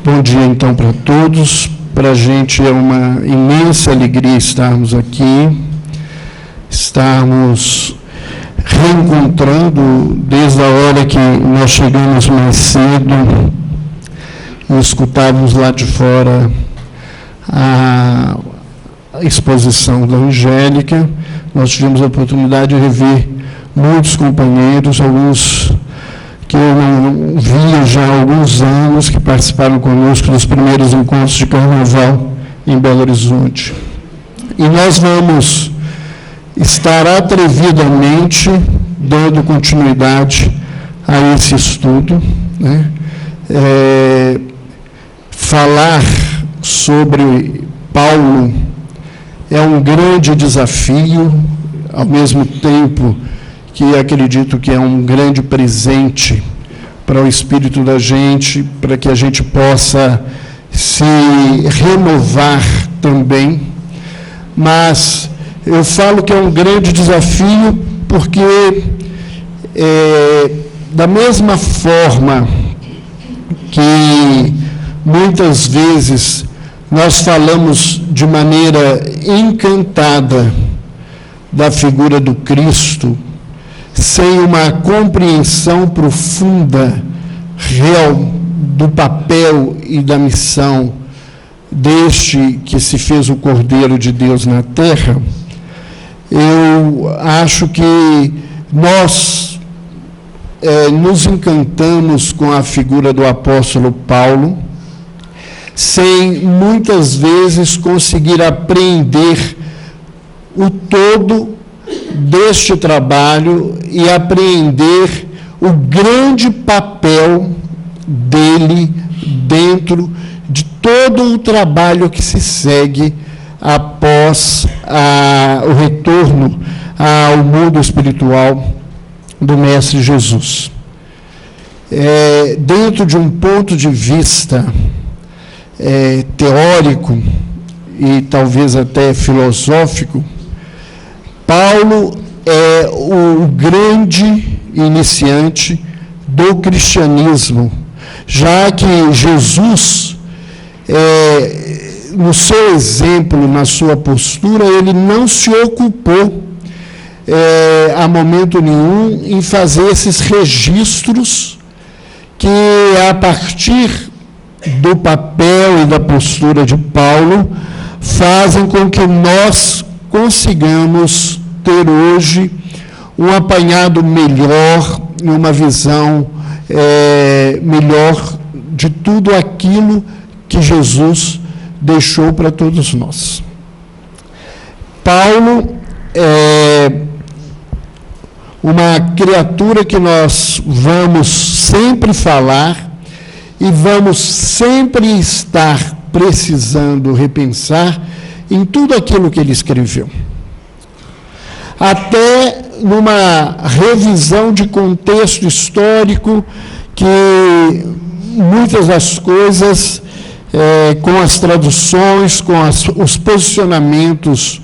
Bom dia, então, para todos. Para a gente é uma imensa alegria estarmos aqui, estarmos reencontrando desde a hora que nós chegamos mais cedo e escutávamos lá de fora a exposição da Angélica. Nós tivemos a oportunidade de rever muitos companheiros, alguns que eu não via já há alguns anos, que participaram conosco dos primeiros encontros de carnaval em Belo Horizonte. E nós vamos estar atrevidamente dando continuidade a esse estudo, né? Falar sobre Paulo é um grande desafio, ao mesmo tempo que acredito que é um grande presente para o espírito da gente, para que a gente possa se renovar também. Mas eu falo que é um grande desafio porque, da mesma forma que muitas vezes nós falamos de maneira encantada da figura do Cristo, sem uma compreensão profunda, real, do papel e da missão deste que se fez o Cordeiro de Deus na terra, eu acho que nós nos encantamos com a figura do apóstolo Paulo, sem muitas vezes conseguir apreender o todo deste trabalho e apreender o grande papel dele dentro de todo o trabalho que se segue após o retorno ao mundo espiritual do Mestre Jesus. Dentro de um ponto de vista teórico e talvez até filosófico, Paulo é o grande iniciante do cristianismo, já que Jesus, no seu exemplo, na sua postura, ele não se ocupou a momento nenhum em fazer esses registros que, a partir do papel e da postura de Paulo, fazem com que nós consigamos ter hoje um apanhado melhor, uma visão melhor de tudo aquilo que Jesus deixou para todos nós. Paulo é uma criatura que nós vamos sempre falar e vamos sempre estar precisando repensar em tudo aquilo que ele escreveu. Até numa revisão de contexto histórico, que muitas das coisas, com as traduções, com os posicionamentos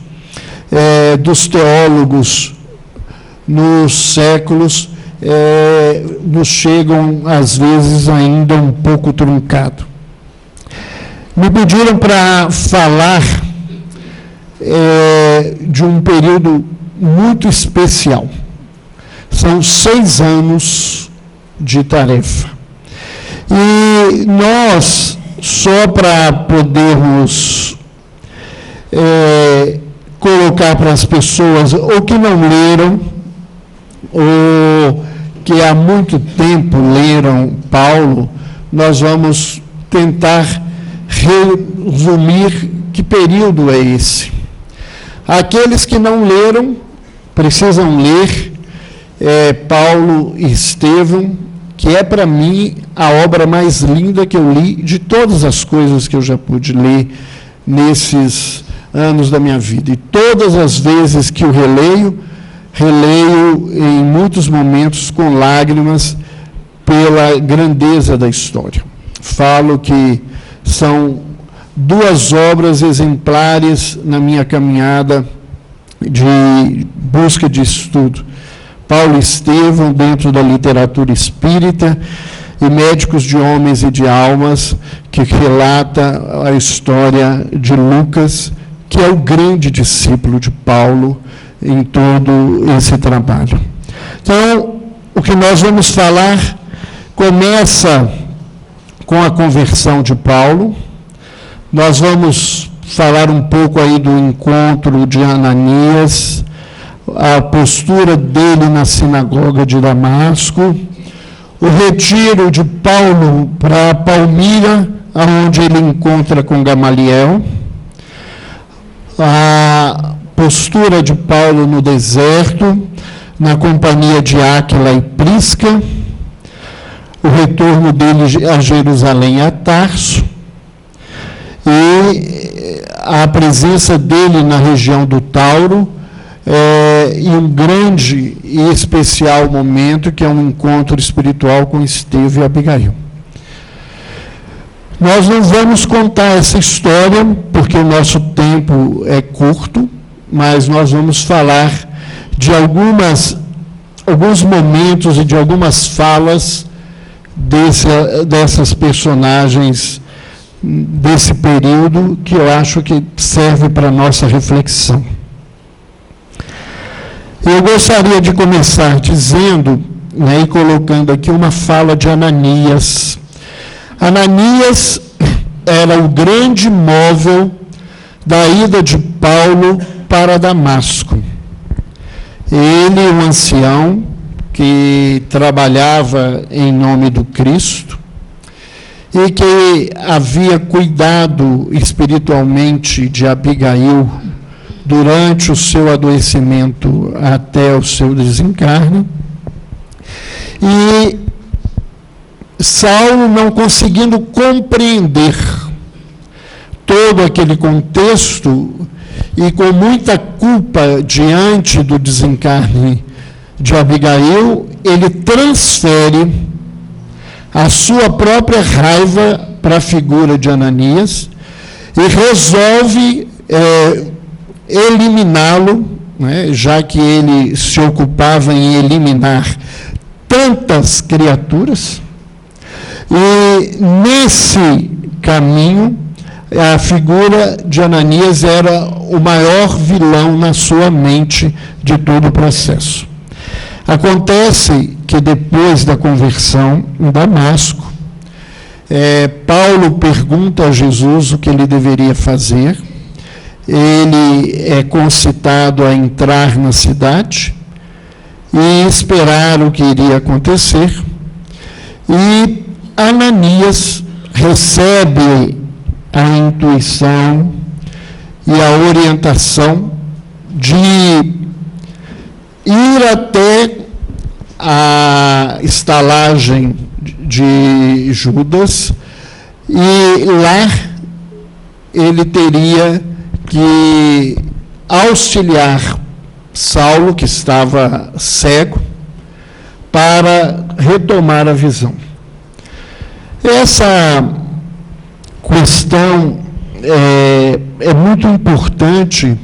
dos teólogos nos séculos, nos chegam, às vezes, ainda um pouco truncado. Me pediram para falar de um período muito especial. São 6 anos de tarefa. E nós, só para podermos colocar para as pessoas, ou que não leram, ou que há muito tempo leram Paulo, nós vamos tentar resumir que período é esse. Aqueles que não leram, precisam ler Paulo e Estevão, que é para mim a obra mais linda que eu li de todas as coisas que eu já pude ler nesses anos da minha vida. E todas as vezes que eu releio em muitos momentos com lágrimas pela grandeza da história. Falo que são 2 obras exemplares na minha caminhada de busca de estudo. Paulo e Estevão, dentro da literatura espírita, e Médicos de Homens e de Almas, que relata a história de Lucas, que é o grande discípulo de Paulo em todo esse trabalho. Então, o que nós vamos falar começa com a conversão de Paulo. Nós vamos falar um pouco aí do encontro de Ananias, a postura dele na sinagoga de Damasco, o retiro de Paulo para Palmira, onde ele encontra com Gamaliel, a postura de Paulo no deserto, na companhia de Áquila e Prisca, o retorno dele a Jerusalém e a Tarso, e a presença dele na região do Tauro, e um grande e especial momento, que é um encontro espiritual com Estevão e Abigail. Nós não vamos contar essa história, porque o nosso tempo é curto, mas nós vamos falar de alguns momentos e de algumas falas dessas personagens desse período, que eu acho que serve para a nossa reflexão. Eu gostaria de começar dizendo, e colocando aqui uma fala de Ananias. Ananias era o grande móvel da ida de Paulo para Damasco. Ele, um ancião que trabalhava em nome do Cristo e que havia cuidado espiritualmente de Abigail durante o seu adoecimento até o seu desencarne, e Saulo, não conseguindo compreender todo aquele contexto e com muita culpa diante do desencarne de Abigail, ele transfere a sua própria raiva para a figura de Ananias e resolve eliminá-lo, já que ele se ocupava em eliminar tantas criaturas. E nesse caminho, a figura de Ananias era o maior vilão na sua mente de todo o processo. Acontece que depois da conversão em Damasco, Paulo pergunta a Jesus o que ele deveria fazer. Ele é concitado a entrar na cidade e esperar o que iria acontecer. E Ananias recebe a intuição e a orientação de ir até a estalagem de Judas, e lá ele teria que auxiliar Saulo, que estava cego, para retomar a visão. Essa questão é muito importante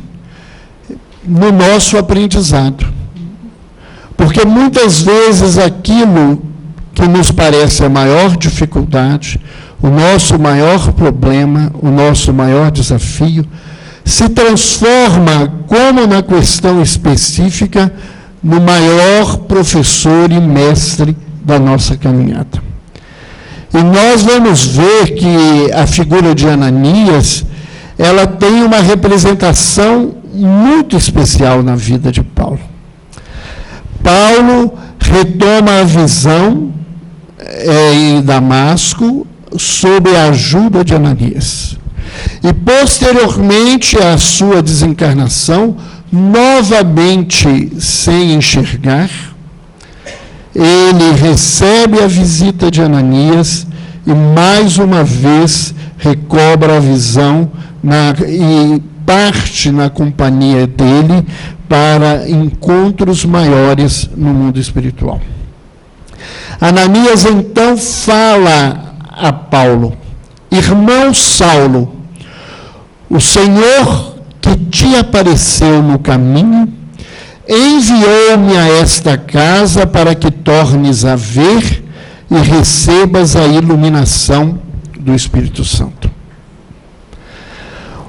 no nosso aprendizado, porque muitas vezes aquilo que nos parece a maior dificuldade, o nosso maior problema, o nosso maior desafio, se transforma, como na questão específica, no maior professor e mestre da nossa caminhada. E nós vamos ver que a figura de Ananias, ela tem uma representação muito especial na vida de Paulo. Paulo retoma a visão em Damasco sob a ajuda de Ananias. E posteriormente à sua desencarnação, novamente sem enxergar, ele recebe a visita de Ananias e mais uma vez recobra a visão e parte na companhia dele para encontros maiores no mundo espiritual. Ananias então fala a Paulo: irmão Saulo, o Senhor que te apareceu no caminho enviou-me a esta casa para que tornes a ver e recebas a iluminação do Espírito Santo.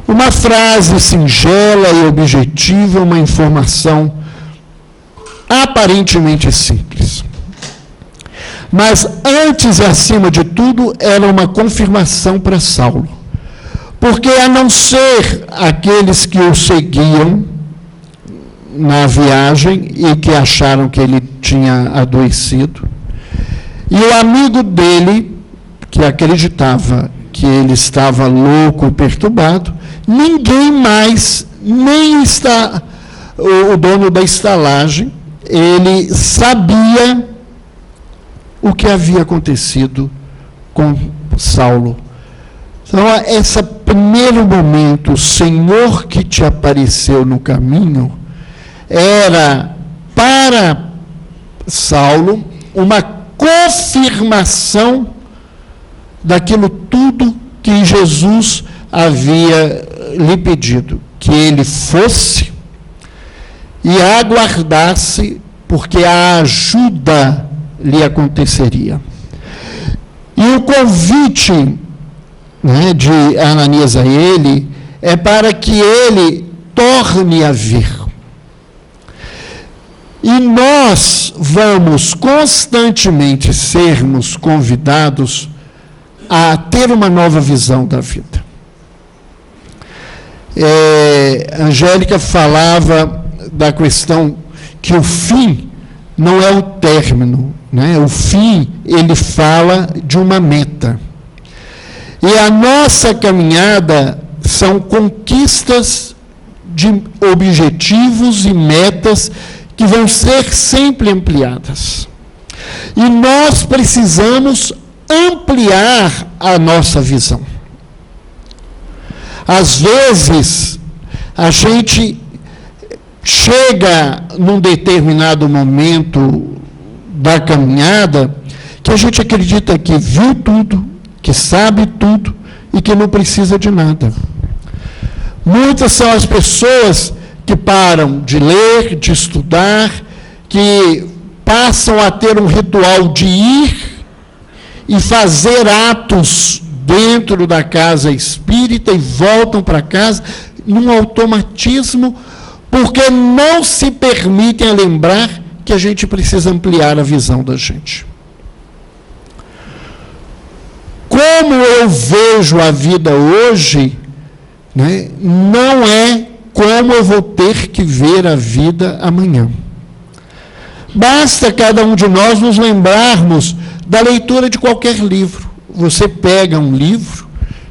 Uma frase singela e objetiva, uma informação aparentemente simples. Mas antes e acima de tudo, era uma confirmação para Saulo. Porque a não ser aqueles que o seguiam na viagem e que acharam que ele tinha adoecido, e o amigo dele, que acreditava que ele estava louco, perturbado, ninguém mais, nem o dono da estalagem, ele sabia o que havia acontecido com Saulo. Então, esse primeiro momento, o Senhor que te apareceu no caminho, era para Saulo uma confirmação daquilo tudo que Jesus havia lhe pedido, que ele fosse e aguardasse, porque a ajuda lhe aconteceria. E o convite, de Ananias a ele é para que ele torne a vir. E nós vamos constantemente sermos convidados a ter uma nova visão da vida. Angélica falava da questão que o fim não é o término, o fim, ele fala de uma meta. E a nossa caminhada são conquistas de objetivos e metas que vão ser sempre ampliadas. E nós precisamos ampliar a nossa visão. Às vezes, a gente chega num determinado momento da caminhada que a gente acredita que viu tudo, que sabe tudo e que não precisa de nada. Muitas são as pessoas que param de ler, de estudar, que passam a ter um ritual de ir e fazer atos dentro da casa espírita e voltam para casa num automatismo, porque não se permitem a lembrar que a gente precisa ampliar a visão da gente. Como eu vejo a vida hoje, não é como eu vou ter que ver a vida amanhã. Basta cada um de nós nos lembrarmos da leitura de qualquer livro. Você pega um livro,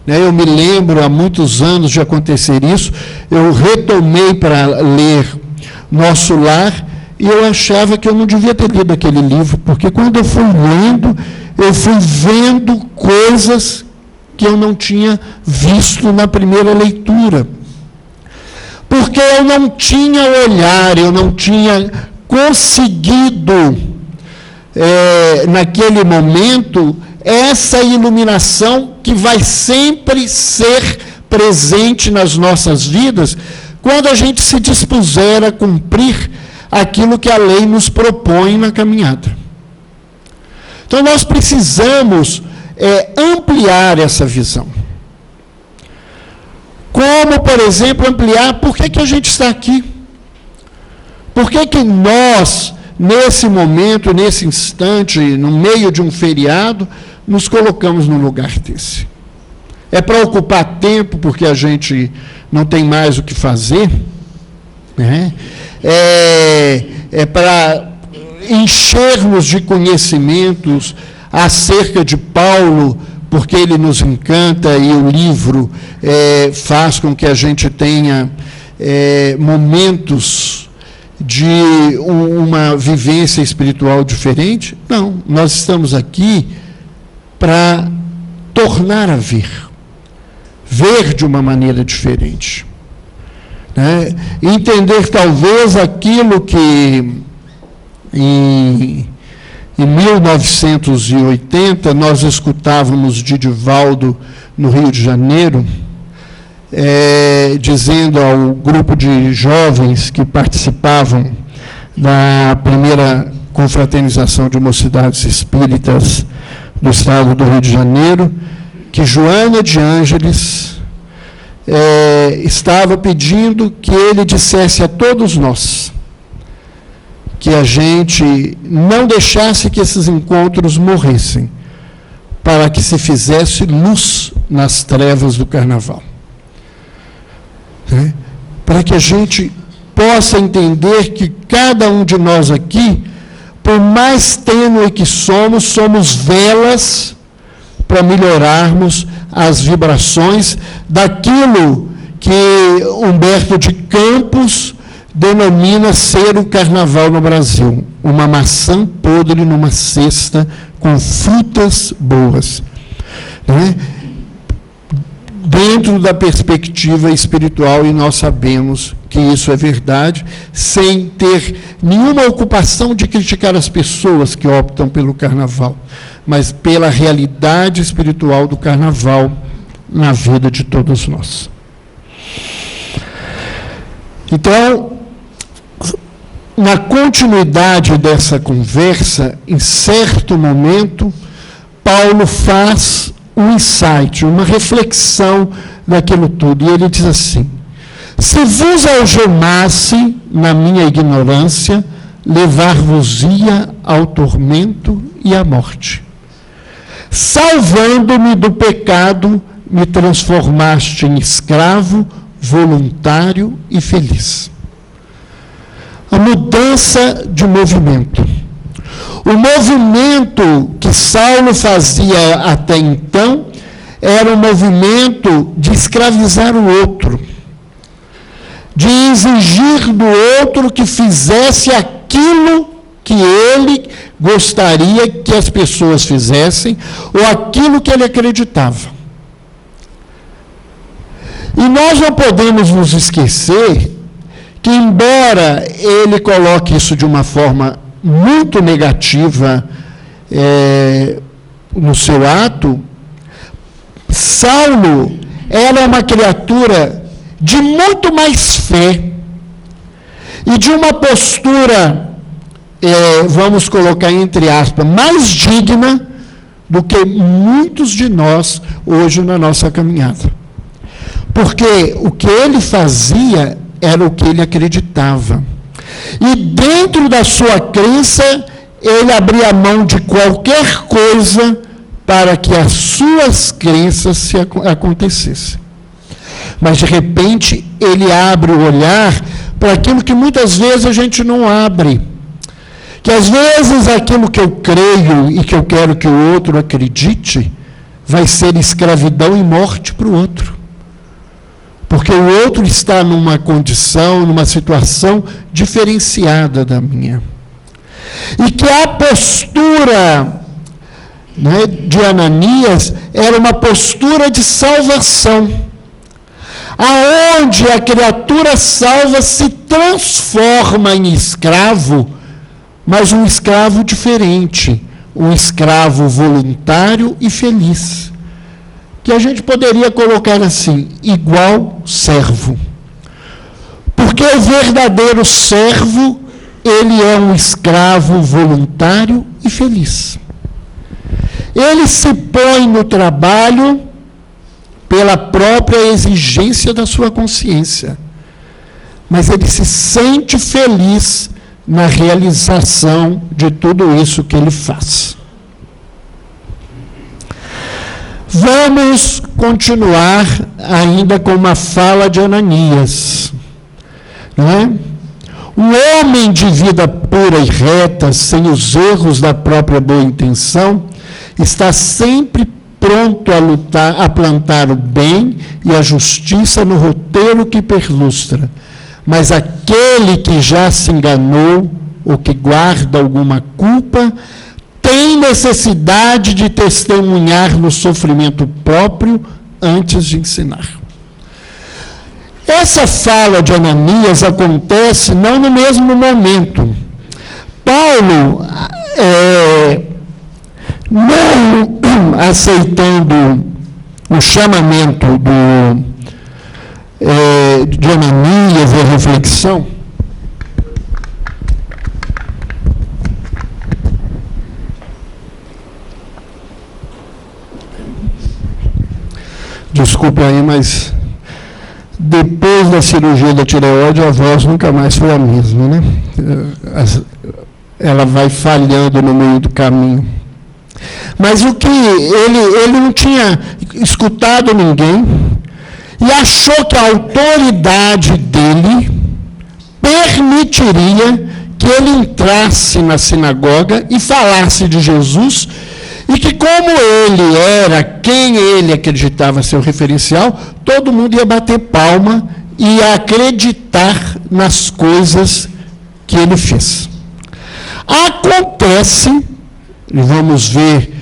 eu me lembro há muitos anos de acontecer isso, eu retomei para ler Nosso Lar, e eu achava que eu não devia ter lido aquele livro, porque quando eu fui lendo, eu fui vendo coisas que eu não tinha visto na primeira leitura. Porque eu não tinha olhar, eu não tinha conseguido, naquele momento, essa iluminação que vai sempre ser presente nas nossas vidas, quando a gente se dispuser a cumprir aquilo que a lei nos propõe na caminhada. Então, nós precisamos ampliar essa visão. Como, por exemplo, ampliar por que a gente está aqui. Por que nós, nesse momento, nesse instante, no meio de um feriado, nos colocamos num lugar desse? É para ocupar tempo, porque a gente não tem mais o que fazer? É para enchermos de conhecimentos acerca de Paulo, porque ele nos encanta e o livro faz com que a gente tenha momentos de uma vivência espiritual diferente? Não, nós estamos aqui para tornar a ver de uma maneira diferente. Entender talvez aquilo que em 1980 nós escutávamos de Divaldo no Rio de Janeiro, dizendo ao grupo de jovens que participavam da primeira confraternização de mocidades espíritas do estado do Rio de Janeiro, que Joana de Ângeles estava pedindo que ele dissesse a todos nós que a gente não deixasse que esses encontros morressem, para que se fizesse luz nas trevas do carnaval. Para que a gente possa entender que cada um de nós aqui, por mais tênue que somos velas para melhorarmos as vibrações daquilo que Humberto de Campos denomina ser o carnaval no Brasil, uma maçã podre numa cesta com frutas boas, né? Dentro da perspectiva espiritual, e nós sabemos que isso é verdade, sem ter nenhuma ocupação de criticar as pessoas que optam pelo carnaval, mas pela realidade espiritual do carnaval na vida de todos nós. Então, na continuidade dessa conversa, em certo momento, Paulo faz um insight, uma reflexão daquilo tudo, e ele diz assim: se vos algemasse na minha ignorância, levar-vos-ia ao tormento e à morte. Salvando-me do pecado, me transformaste em escravo, voluntário e feliz. A mudança de movimento. O movimento que Saulo fazia até então era um movimento de escravizar o outro, de exigir do outro que fizesse aquilo que ele gostaria que as pessoas fizessem, ou aquilo que ele acreditava. E nós não podemos nos esquecer que, embora ele coloque isso de uma forma muito negativa no seu ato, Saulo era uma criatura de muito mais fé e de uma postura, vamos colocar entre aspas, mais digna do que muitos de nós hoje na nossa caminhada. Porque o que ele fazia era o que ele acreditava. E dentro da sua crença, ele abria mão de qualquer coisa para que as suas crenças se acontecessem. Mas, de repente, ele abre o olhar para aquilo que muitas vezes a gente não abre. Que, às vezes, aquilo que eu creio e que eu quero que o outro acredite, vai ser escravidão e morte para o outro. Porque o outro está numa condição, numa situação diferenciada da minha. E que a postura, né, de Ananias era uma postura de salvação, aonde a criatura salva se transforma em escravo, mas um escravo diferente, um escravo voluntário e feliz, que a gente poderia colocar assim, igual servo. Porque o verdadeiro servo, ele é um escravo voluntário e feliz. Ele se põe no trabalho pela própria exigência da sua consciência, mas ele se sente feliz na realização de tudo isso que ele faz. Vamos continuar ainda com uma fala de Ananias, não é? Um homem de vida pura e reta, sem os erros da própria boa intenção, está sempre pronto a lutar, a plantar o bem e a justiça no roteiro que perlustra. Mas aquele que já se enganou, ou que guarda alguma culpa, tem necessidade de testemunhar no sofrimento próprio antes de ensinar. Essa fala de Ananias acontece não no mesmo momento. Paulo, não aceitando o chamamento de Ananias e a reflexão, desculpe aí, mas depois da cirurgia da tireoide, a voz nunca mais foi a mesma, né? Ela vai falhando no meio do caminho. Mas o que ele não tinha escutado ninguém e achou que a autoridade dele permitiria que ele entrasse na sinagoga e falasse de Jesus, e que como ele era quem ele acreditava ser o referencial, todo mundo ia bater palma e ia acreditar nas coisas que ele fez. Acontece, e vamos ver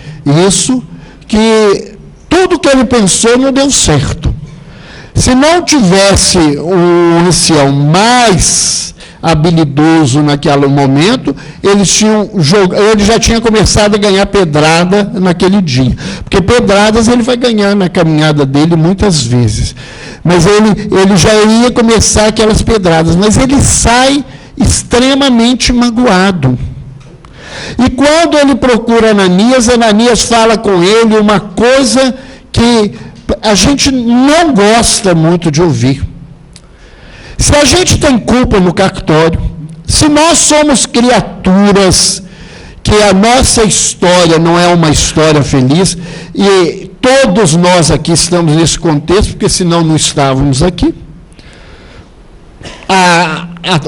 isso, que tudo que ele pensou não deu certo. Se não tivesse um ancião mais habilidoso naquele momento, ele já tinha começado a ganhar pedrada naquele dia. Porque pedradas ele vai ganhar na caminhada dele muitas vezes. Mas ele já ia começar aquelas pedradas. Mas ele sai extremamente magoado. E quando ele procura Ananias, Ananias fala com ele uma coisa que a gente não gosta muito de ouvir. Se a gente tem culpa no cartório, se nós somos criaturas, que a nossa história não é uma história feliz, e todos nós aqui estamos nesse contexto, porque senão não estávamos aqui.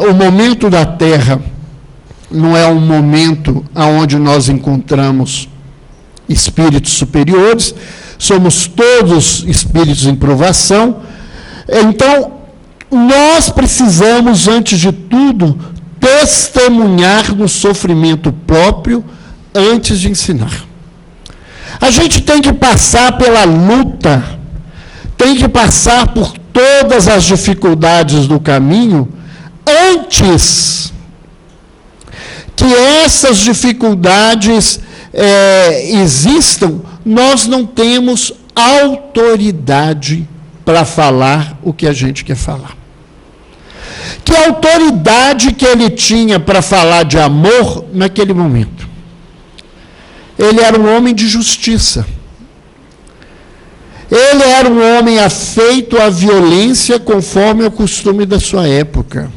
O momento da Terra não é um momento onde nós encontramos espíritos superiores, somos todos espíritos em provação. Então, nós precisamos, antes de tudo, testemunhar no sofrimento próprio antes de ensinar. A gente tem que passar pela luta, tem que passar por todas as dificuldades do caminho antes que essas dificuldades existam. Nós não temos autoridade para falar o que a gente quer falar. Que autoridade que ele tinha para falar de amor naquele momento? Ele era um homem de justiça. Ele era um homem afeito à violência conforme o costume da sua época.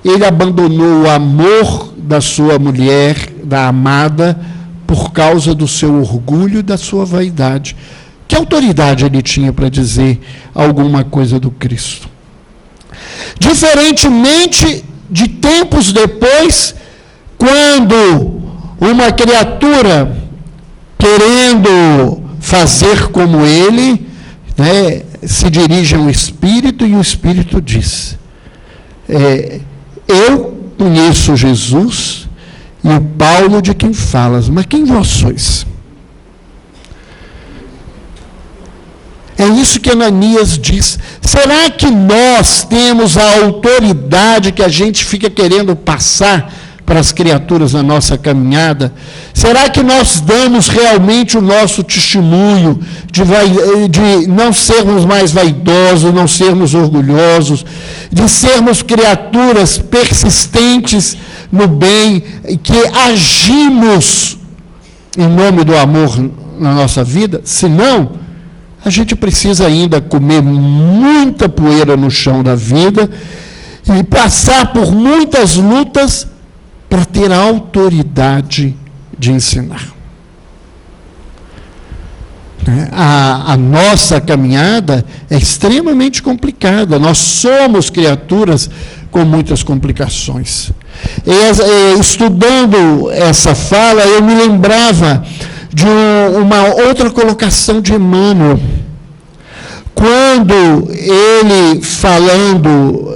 Ele abandonou o amor da sua mulher, da amada, por causa do seu orgulho e da sua vaidade. Que autoridade ele tinha para dizer alguma coisa do Cristo? Diferentemente de tempos depois, quando uma criatura, querendo fazer como ele, né, se dirige a um espírito e o espírito diz: eu conheço Jesus e o Paulo de quem falas, mas quem vós sois? É isso que Ananias diz. Será que nós temos a autoridade que a gente fica querendo passar para as criaturas na nossa caminhada? Será que nós damos realmente o nosso testemunho de não sermos mais vaidosos, não sermos orgulhosos, de sermos criaturas persistentes no bem, que agimos em nome do amor na nossa vida? Se não, a gente precisa ainda comer muita poeira no chão da vida e passar por muitas lutas para ter a autoridade de ensinar. A nossa caminhada é extremamente complicada. Nós somos criaturas com muitas complicações. Estudando essa fala, eu me lembrava de uma outra colocação de Emmanuel, quando ele, falando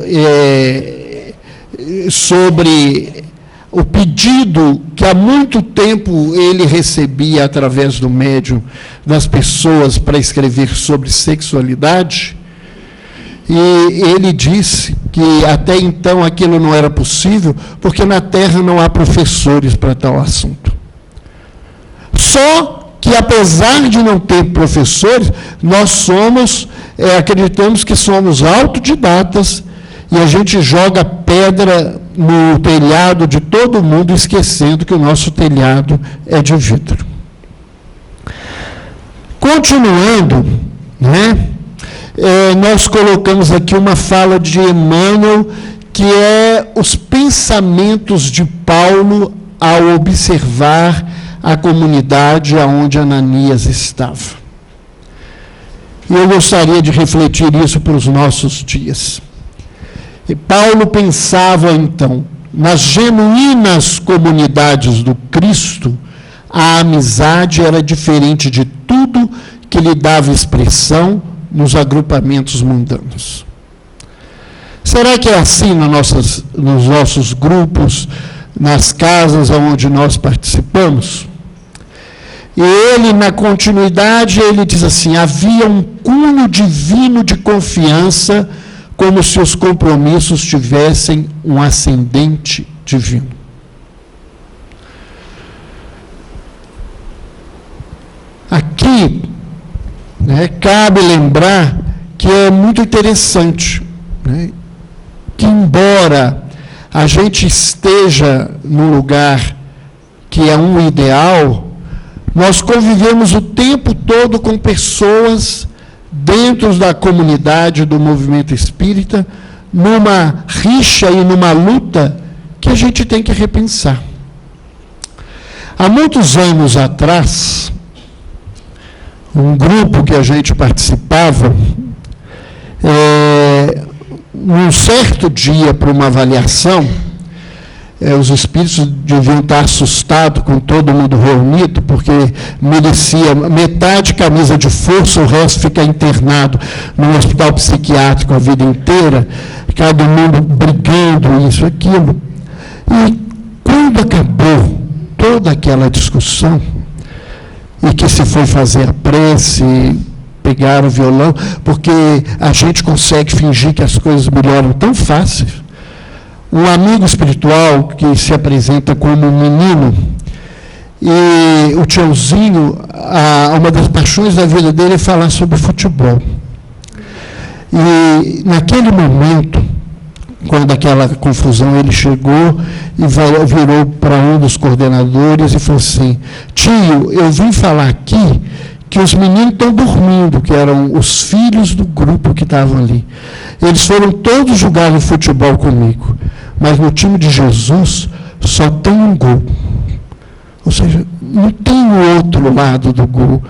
sobre o pedido que há muito tempo ele recebia através do médium das pessoas para escrever sobre sexualidade, e ele disse que até então aquilo não era possível, porque na Terra não há professores para tal assunto. Só que, apesar de não ter professores, nós acreditamos que somos autodidatas, e a gente joga pedra no telhado de todo mundo, esquecendo que o nosso telhado é de vidro. Continuando, né? Nós colocamos aqui uma fala de Emmanuel, que é os pensamentos de Paulo ao observar a comunidade aonde Ananias estava. E eu gostaria de refletir isso para os nossos dias. E Paulo pensava, então, nas genuínas comunidades do Cristo, a amizade era diferente de tudo que lhe dava expressão nos agrupamentos mundanos. Será que é assim nos nossos grupos, nas casas onde nós participamos? E ele, na continuidade, ele diz assim: havia um cunho divino de confiança, como se os compromissos tivessem um ascendente divino. Aqui, cabe lembrar que é muito interessante, que embora a gente esteja num lugar que é um ideal, nós convivemos o tempo todo com pessoas dentro da comunidade do movimento espírita, numa rixa e numa luta que a gente tem que repensar. Há muitos anos atrás, um grupo que a gente participava, num certo dia, para uma avaliação, os espíritos deviam estar assustados com todo mundo reunido, porque merecia metade camisa de força, o resto ficar internado num hospital psiquiátrico a vida inteira, cada mundo brigando, isso, aquilo. E quando acabou toda aquela discussão, e que se foi fazer a prece, pegar o violão, porque a gente consegue fingir que as coisas melhoram tão fácil. Um amigo espiritual que se apresenta como um menino, e o tiozinho, uma das paixões da vida dele é falar sobre futebol. E naquele momento, quando aquela confusão, ele chegou e virou para um dos coordenadores e falou assim: tio, eu vim falar aqui que os meninos estão dormindo, que eram os filhos do grupo que estavam ali. Eles foram todos jogar no futebol comigo, mas no time de Jesus só tem um gol. Ou seja, não tem o outro lado do gol.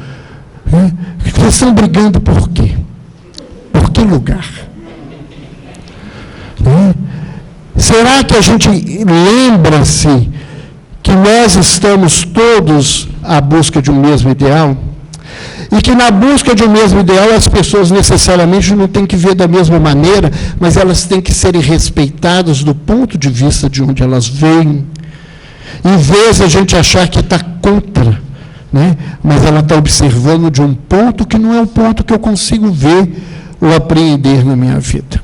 Vocês estão brigando por quê? Por que lugar? Será que a gente lembra-se que nós estamos todos à busca de um mesmo ideal? E que na busca de um mesmo ideal as pessoas necessariamente não têm que ver da mesma maneira, mas elas têm que serem respeitadas do ponto de vista de onde elas vêm. Em vez de a gente achar que está contra, mas ela está observando de um ponto que não é o ponto que eu consigo ver ou apreender na minha vida.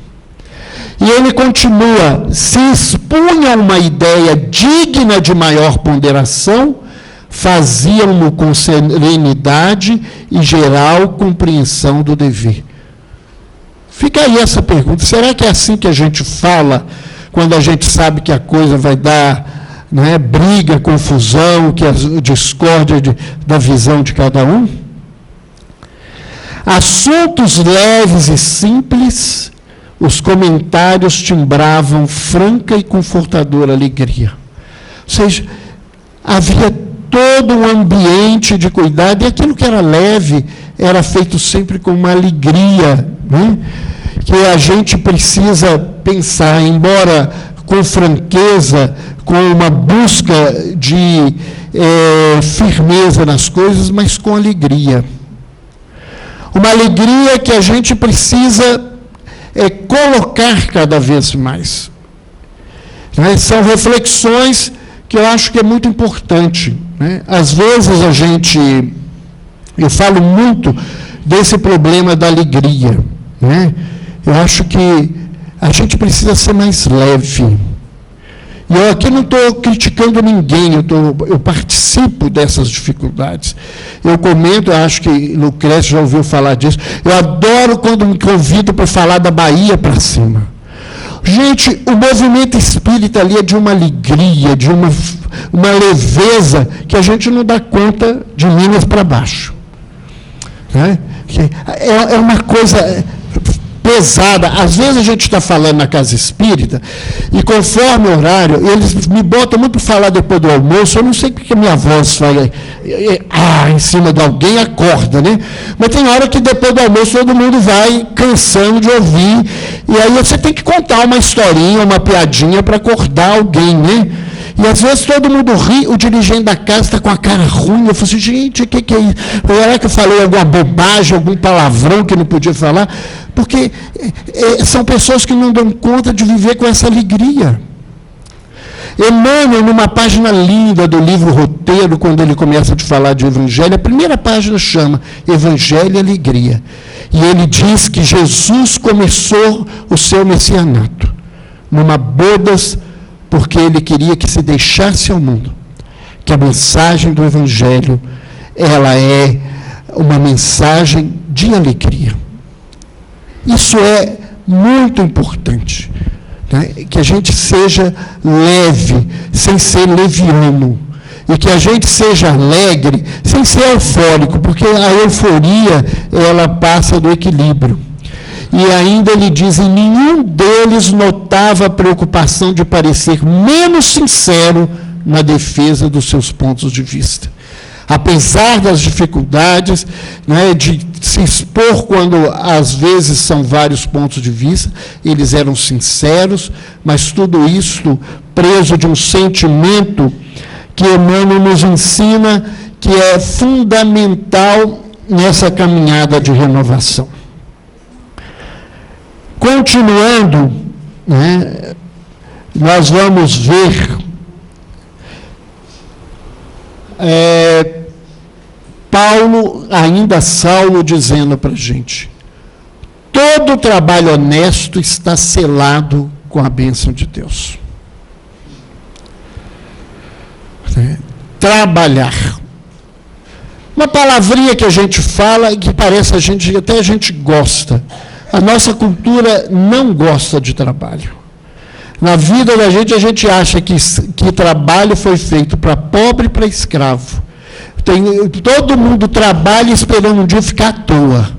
E ele continua: se expunha uma ideia digna de maior ponderação, faziam-no com serenidade e geral compreensão do dever. Fica aí essa pergunta: será que é assim que a gente fala quando a gente sabe que a coisa vai dar briga, confusão, que a discórdia da visão de cada um? Assuntos leves e simples, os comentários timbravam franca e confortadora alegria. Ou seja, havia todo um ambiente de cuidado, e aquilo que era leve era feito sempre com uma alegria, que a gente precisa pensar, embora com franqueza, com uma busca de firmeza nas coisas, mas com alegria. Uma alegria que a gente precisa colocar cada vez mais. São reflexões que eu acho que é muito importante. Às vezes eu falo muito desse problema da alegria. Eu acho que a gente precisa ser mais leve. E eu aqui não estou criticando ninguém, eu participo dessas dificuldades. Eu comento, eu acho que Lucrécio já ouviu falar disso. Eu adoro quando me convidam para falar da Bahia para cima. Gente, o movimento espírita ali é de uma alegria, de uma leveza que a gente não dá conta de Minas para baixo. É uma coisa pesada. Às vezes a gente está falando na casa espírita, e conforme o horário, eles me botam muito para falar depois do almoço. Eu não sei porque a minha voz vai em cima de alguém, acorda, né? Mas tem hora que depois do almoço todo mundo vai cansando de ouvir, e aí você tem que contar uma historinha, uma piadinha para acordar alguém, né? E às vezes todo mundo ri, o dirigente da casa está com a cara ruim. Eu falo assim, gente, o que é isso? Será que eu falei alguma bobagem, algum palavrão que não podia falar? Porque são pessoas que não dão conta de viver com essa alegria. Emmanuel, numa página linda do livro Roteiro, quando ele começa a te falar de Evangelho, a primeira página chama Evangelho e Alegria. E ele diz que Jesus começou o seu messianato numa bodas, porque ele queria que se deixasse ao mundo que a mensagem do Evangelho, ela é uma mensagem de alegria. Isso é muito importante, né? Que a gente seja leve, sem ser leviano, e que a gente seja alegre, sem ser eufórico, porque a euforia, ela passa do equilíbrio. E ainda ele diz, em nenhum deles notava a preocupação de parecer menos sincero na defesa dos seus pontos de vista. Apesar das dificuldades, né, de se expor quando às vezes são vários pontos de vista, eles eram sinceros, mas tudo isso preso de um sentimento que Emmanuel nos ensina que é fundamental nessa caminhada de renovação. Continuando, né, nós vamos ver Paulo, ainda Saulo, dizendo para a gente, todo trabalho honesto está selado com a bênção de Deus. Trabalhar. Uma palavrinha que a gente fala e que parece até a gente gosta. A nossa cultura não gosta de trabalho. Na vida da gente, a gente acha que trabalho foi feito para pobre e para escravo. Todo mundo trabalha esperando um dia ficar à toa,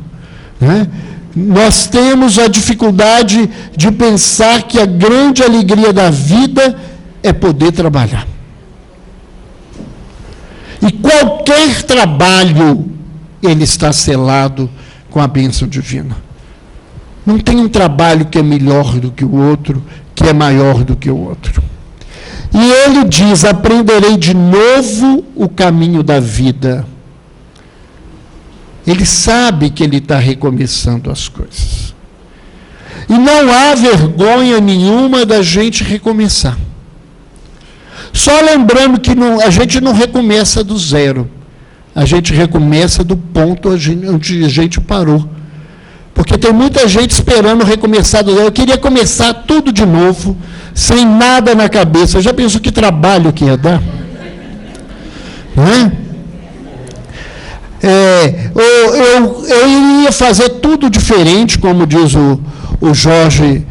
né? Nós temos a dificuldade de pensar que a grande alegria da vida é poder trabalhar. E qualquer trabalho, ele está selado com a bênção divina. Não tem um trabalho que é melhor do que o outro, que é maior do que o outro. E ele diz, aprenderei de novo o caminho da vida. Ele sabe que ele está recomeçando as coisas. E não há vergonha nenhuma da gente recomeçar. Só lembrando que a gente não recomeça do zero. A gente recomeça do ponto onde a gente parou. Porque tem muita gente esperando recomeçar do zero. Eu queria começar tudo de novo, sem nada na cabeça. Já pensou que trabalho que ia dar? Não é? Eu iria fazer tudo diferente, como diz o Jorge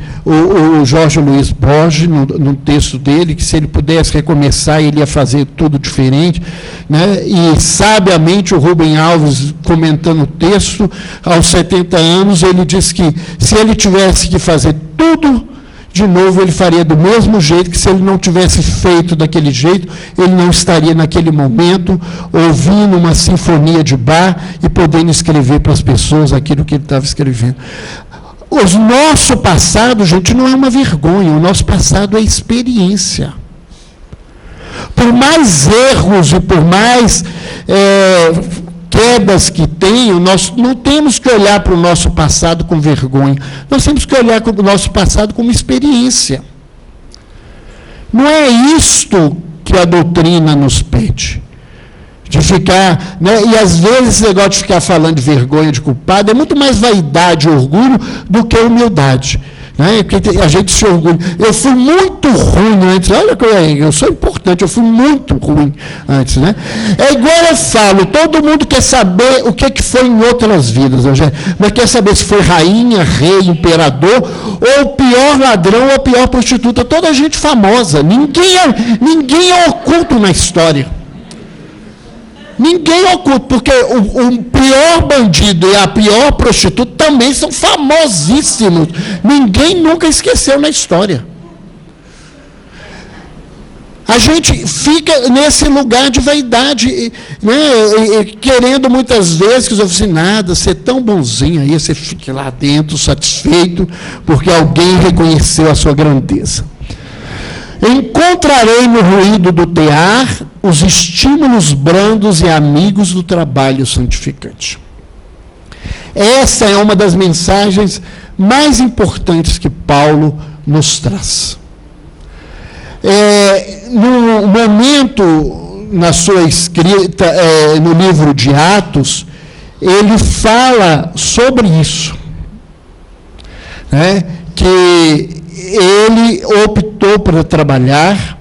Luiz Borges, no texto dele, que se ele pudesse recomeçar, ele ia fazer tudo diferente, né? E, sabiamente, o Rubem Alves, comentando o texto, aos 70 anos, ele diz que, se ele tivesse que fazer tudo de novo, ele faria do mesmo jeito, que se ele não tivesse feito daquele jeito, ele não estaria naquele momento ouvindo uma sinfonia de Bach e podendo escrever para as pessoas aquilo que ele estava escrevendo. O nosso passado, gente, não é uma vergonha, o nosso passado é experiência. Por mais erros e por mais quedas que tenham, nós não temos que olhar para o nosso passado com vergonha, nós temos que olhar para o nosso passado como experiência. Não é isto que a doutrina nos pede. De ficar, né, e às vezes esse negócio de ficar falando de vergonha, de culpado, é muito mais vaidade e orgulho do que humildade. Né? Porque a gente se orgulha. Eu fui muito ruim antes, olha que eu sou importante, eu fui muito ruim antes. Né? É igual eu falo, todo mundo quer saber o que foi em outras vidas, mas quer saber se foi rainha, rei, imperador, ou o pior ladrão, ou a pior prostituta, toda gente famosa, ninguém é oculto na história. Ninguém oculta, porque o pior bandido e a pior prostituta também são famosíssimos. Ninguém nunca esqueceu na história. A gente fica nesse lugar de vaidade, né, querendo muitas vezes que os oficinados, ser tão bonzinho aí, você fique lá dentro satisfeito, porque alguém reconheceu a sua grandeza. Encontrarei no ruído do tear os estímulos brandos e amigos do trabalho santificante. Essa é uma das mensagens mais importantes que Paulo nos traz. No momento, na sua escrita, no livro de Atos, ele fala sobre isso, né? Que ele optou por trabalhar,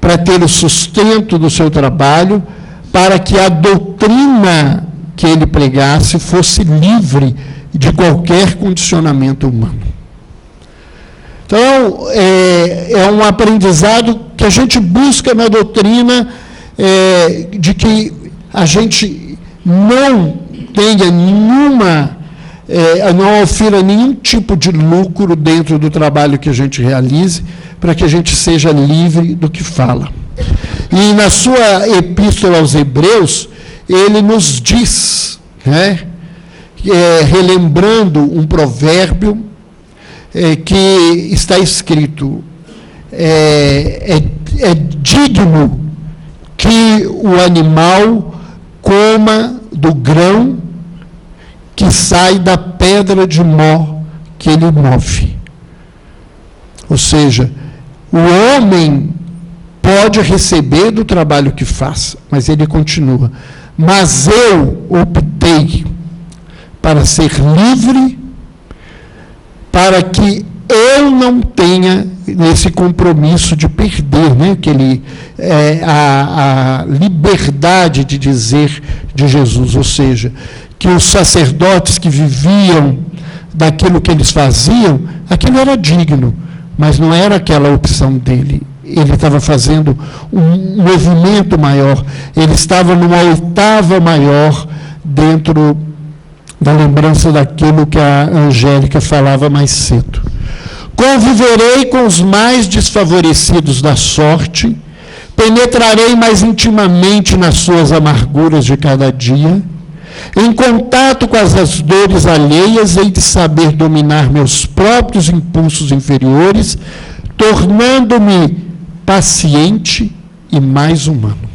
para ter o sustento do seu trabalho, para que a doutrina que ele pregasse fosse livre de qualquer condicionamento humano. Então, é um aprendizado que a gente busca na doutrina, de que a gente não tenha não ofira nenhum tipo de lucro dentro do trabalho que a gente realize, para que a gente seja livre do que fala. E na sua epístola aos Hebreus, ele nos diz, né, relembrando um provérbio, que está escrito, é digno que o animal coma do grão que sai da pedra de mó que ele move. Ou seja, o homem pode receber do trabalho que faz, mas ele continua. Mas eu optei para ser livre, para que eu não tenha esse compromisso de perder, né, a liberdade de dizer de Jesus, ou seja, que os sacerdotes que viviam daquilo que eles faziam, aquilo era digno, mas não era aquela opção dele. Ele estava fazendo um movimento maior, ele estava numa oitava maior dentro da lembrança daquilo que a Angélica falava mais cedo. Conviverei com os mais desfavorecidos da sorte, penetrarei mais intimamente nas suas amarguras de cada dia, em contato com as dores alheias, hei de saber dominar meus próprios impulsos inferiores, tornando-me paciente e mais humano.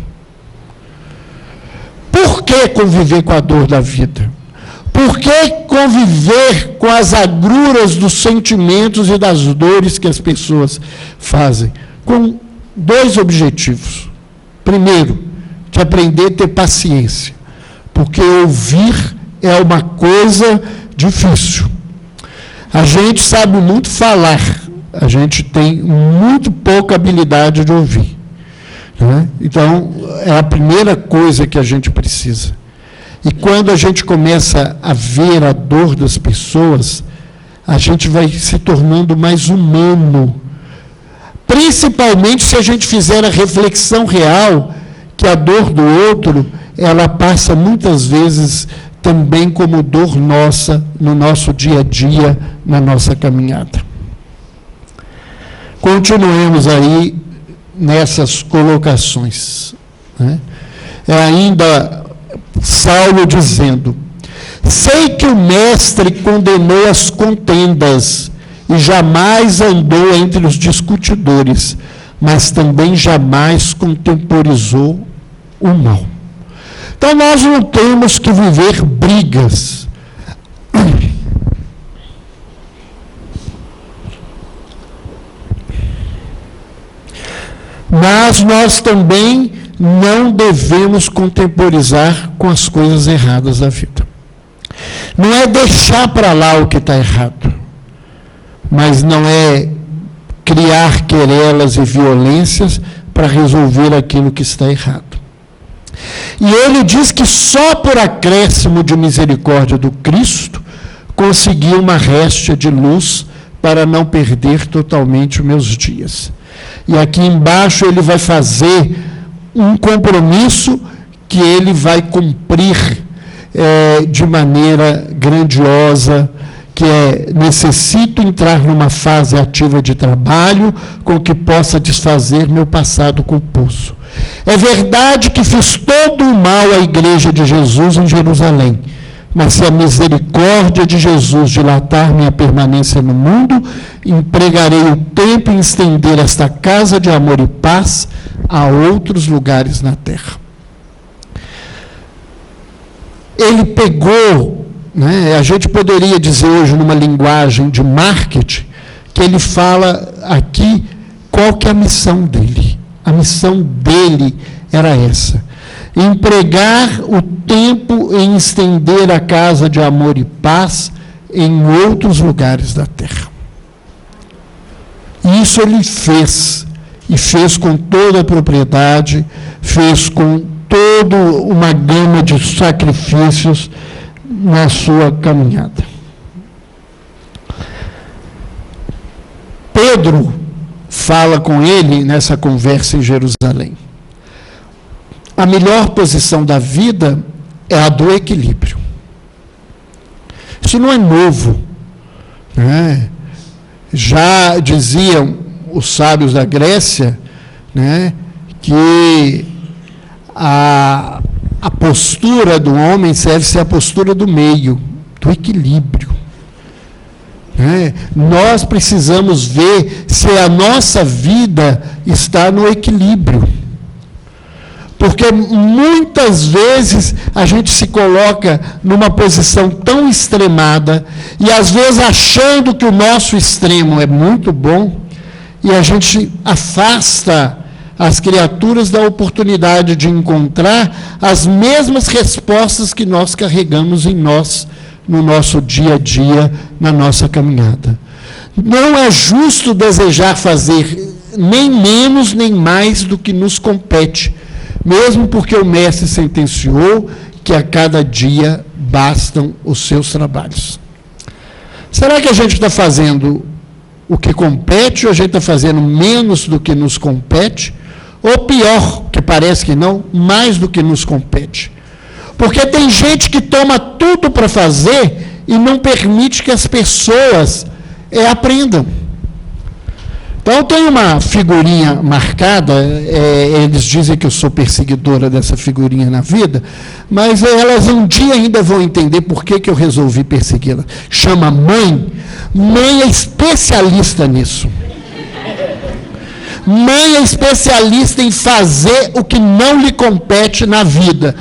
Por que conviver com a dor da vida? Por que conviver com as agruras dos sentimentos e das dores que as pessoas fazem? Com dois objetivos. Primeiro, de aprender a ter paciência, porque ouvir é uma coisa difícil. A gente sabe muito falar, a gente tem muito pouca habilidade de ouvir, né? Então, é a primeira coisa que a gente precisa. E quando a gente começa a ver a dor das pessoas, a gente vai se tornando mais humano. Principalmente se a gente fizer a reflexão real, que a dor do outro, ela passa muitas vezes também como dor nossa, no nosso dia a dia, na nossa caminhada. Continuemos aí nessas colocações, né? Ainda Saulo dizendo: sei que o mestre condenou as contendas e jamais andou entre os discutidores, mas também jamais contemporizou o mal. Então nós não temos que viver brigas. Mas nós também não devemos contemporizar com as coisas erradas da vida. Não é deixar para lá o que está errado, mas não é criar querelas e violências para resolver aquilo que está errado. E ele diz que só por acréscimo de misericórdia do Cristo consegui uma réstia de luz para não perder totalmente os meus dias. E aqui embaixo ele vai fazer um compromisso que ele vai cumprir de maneira grandiosa, que necessito entrar numa fase ativa de trabalho com que possa desfazer meu passado culposo. É verdade que fiz todo o mal à igreja de Jesus em Jerusalém, mas se a misericórdia de Jesus dilatar minha permanência no mundo, empregarei o tempo em estender esta casa de amor e paz a outros lugares na terra. Ele pegou, a gente poderia dizer hoje numa linguagem de marketing, que ele fala aqui qual que é a missão dele. A missão dele era essa: empregar o tempo em estender a casa de amor e paz em outros lugares da terra. Isso ele fez, e fez com toda a propriedade, fez com toda uma gama de sacrifícios na sua caminhada. Pedro fala com ele nessa conversa em Jerusalém. A melhor posição da vida é a do equilíbrio. Isso não é novo, né? Já diziam os sábios da Grécia, né, que a postura do homem deve ser a postura do meio, do equilíbrio. Nós precisamos ver se a nossa vida está no equilíbrio. Porque muitas vezes a gente se coloca numa posição tão extremada, e às vezes achando que o nosso extremo é muito bom, e a gente afasta as criaturas da oportunidade de encontrar as mesmas respostas que nós carregamos em nós, no nosso dia a dia, na nossa caminhada. Não é justo desejar fazer nem menos nem mais do que nos compete, mesmo porque o Mestre sentenciou que a cada dia bastam os seus trabalhos. Será que a gente está fazendo o que compete, ou a gente está fazendo menos do que nos compete? Ou pior, que parece que não, mais do que nos compete? Porque tem gente que toma tudo para fazer e não permite que as pessoas aprendam. Então, tem uma figurinha marcada, eles dizem que eu sou perseguidora dessa figurinha na vida, mas elas um dia ainda vão entender por que eu resolvi persegui-la. Chama mãe. Mãe é especialista nisso. Mãe é especialista em fazer o que não lhe compete na vida,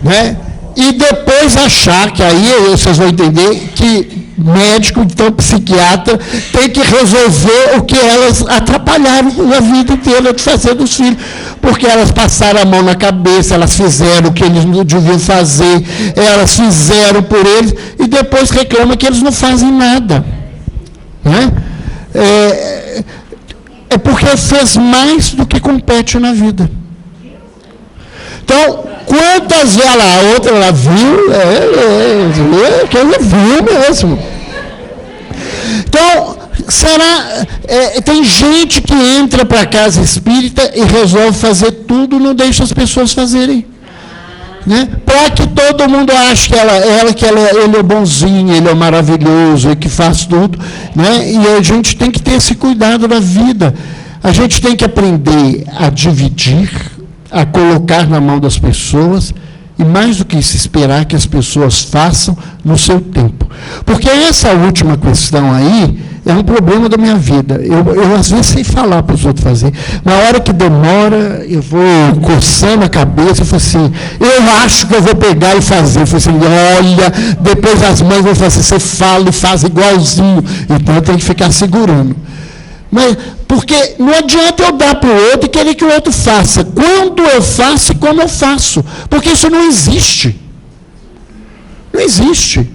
né? E depois achar, que aí vocês vão entender que médico, então psiquiatra, tem que resolver o que elas atrapalharam a vida inteira de fazer dos filhos, porque elas passaram a mão na cabeça, elas fizeram o que eles não deviam fazer, elas fizeram por eles, e depois reclamam que eles não fazem nada, né? É porque fez mais do que compete na vida. Então, quantas vezes a outra ela viu, ela viu mesmo. Então, tem gente que entra para a casa espírita e resolve fazer tudo, não deixa as pessoas fazerem. Né? Para que todo mundo ache que ele é bonzinho, ele é maravilhoso, ele que faz tudo. Né? E a gente tem que ter esse cuidado na vida. A gente tem que aprender a dividir, a colocar na mão das pessoas, e mais do que isso, esperar que as pessoas façam no seu tempo. Porque essa última questão aí é um problema da minha vida. Eu às vezes sei falar para os outros fazer. Na hora que demora, eu vou coçando a cabeça, eu falo assim, eu acho que eu vou pegar e fazer. Eu falo assim, olha, depois as mães vão falar assim, você fala e faz igualzinho. Então eu tenho que ficar segurando. Mas, porque não adianta eu dar para o outro e querer que o outro faça. Quando eu faço e como eu faço. Porque isso não existe. Não existe.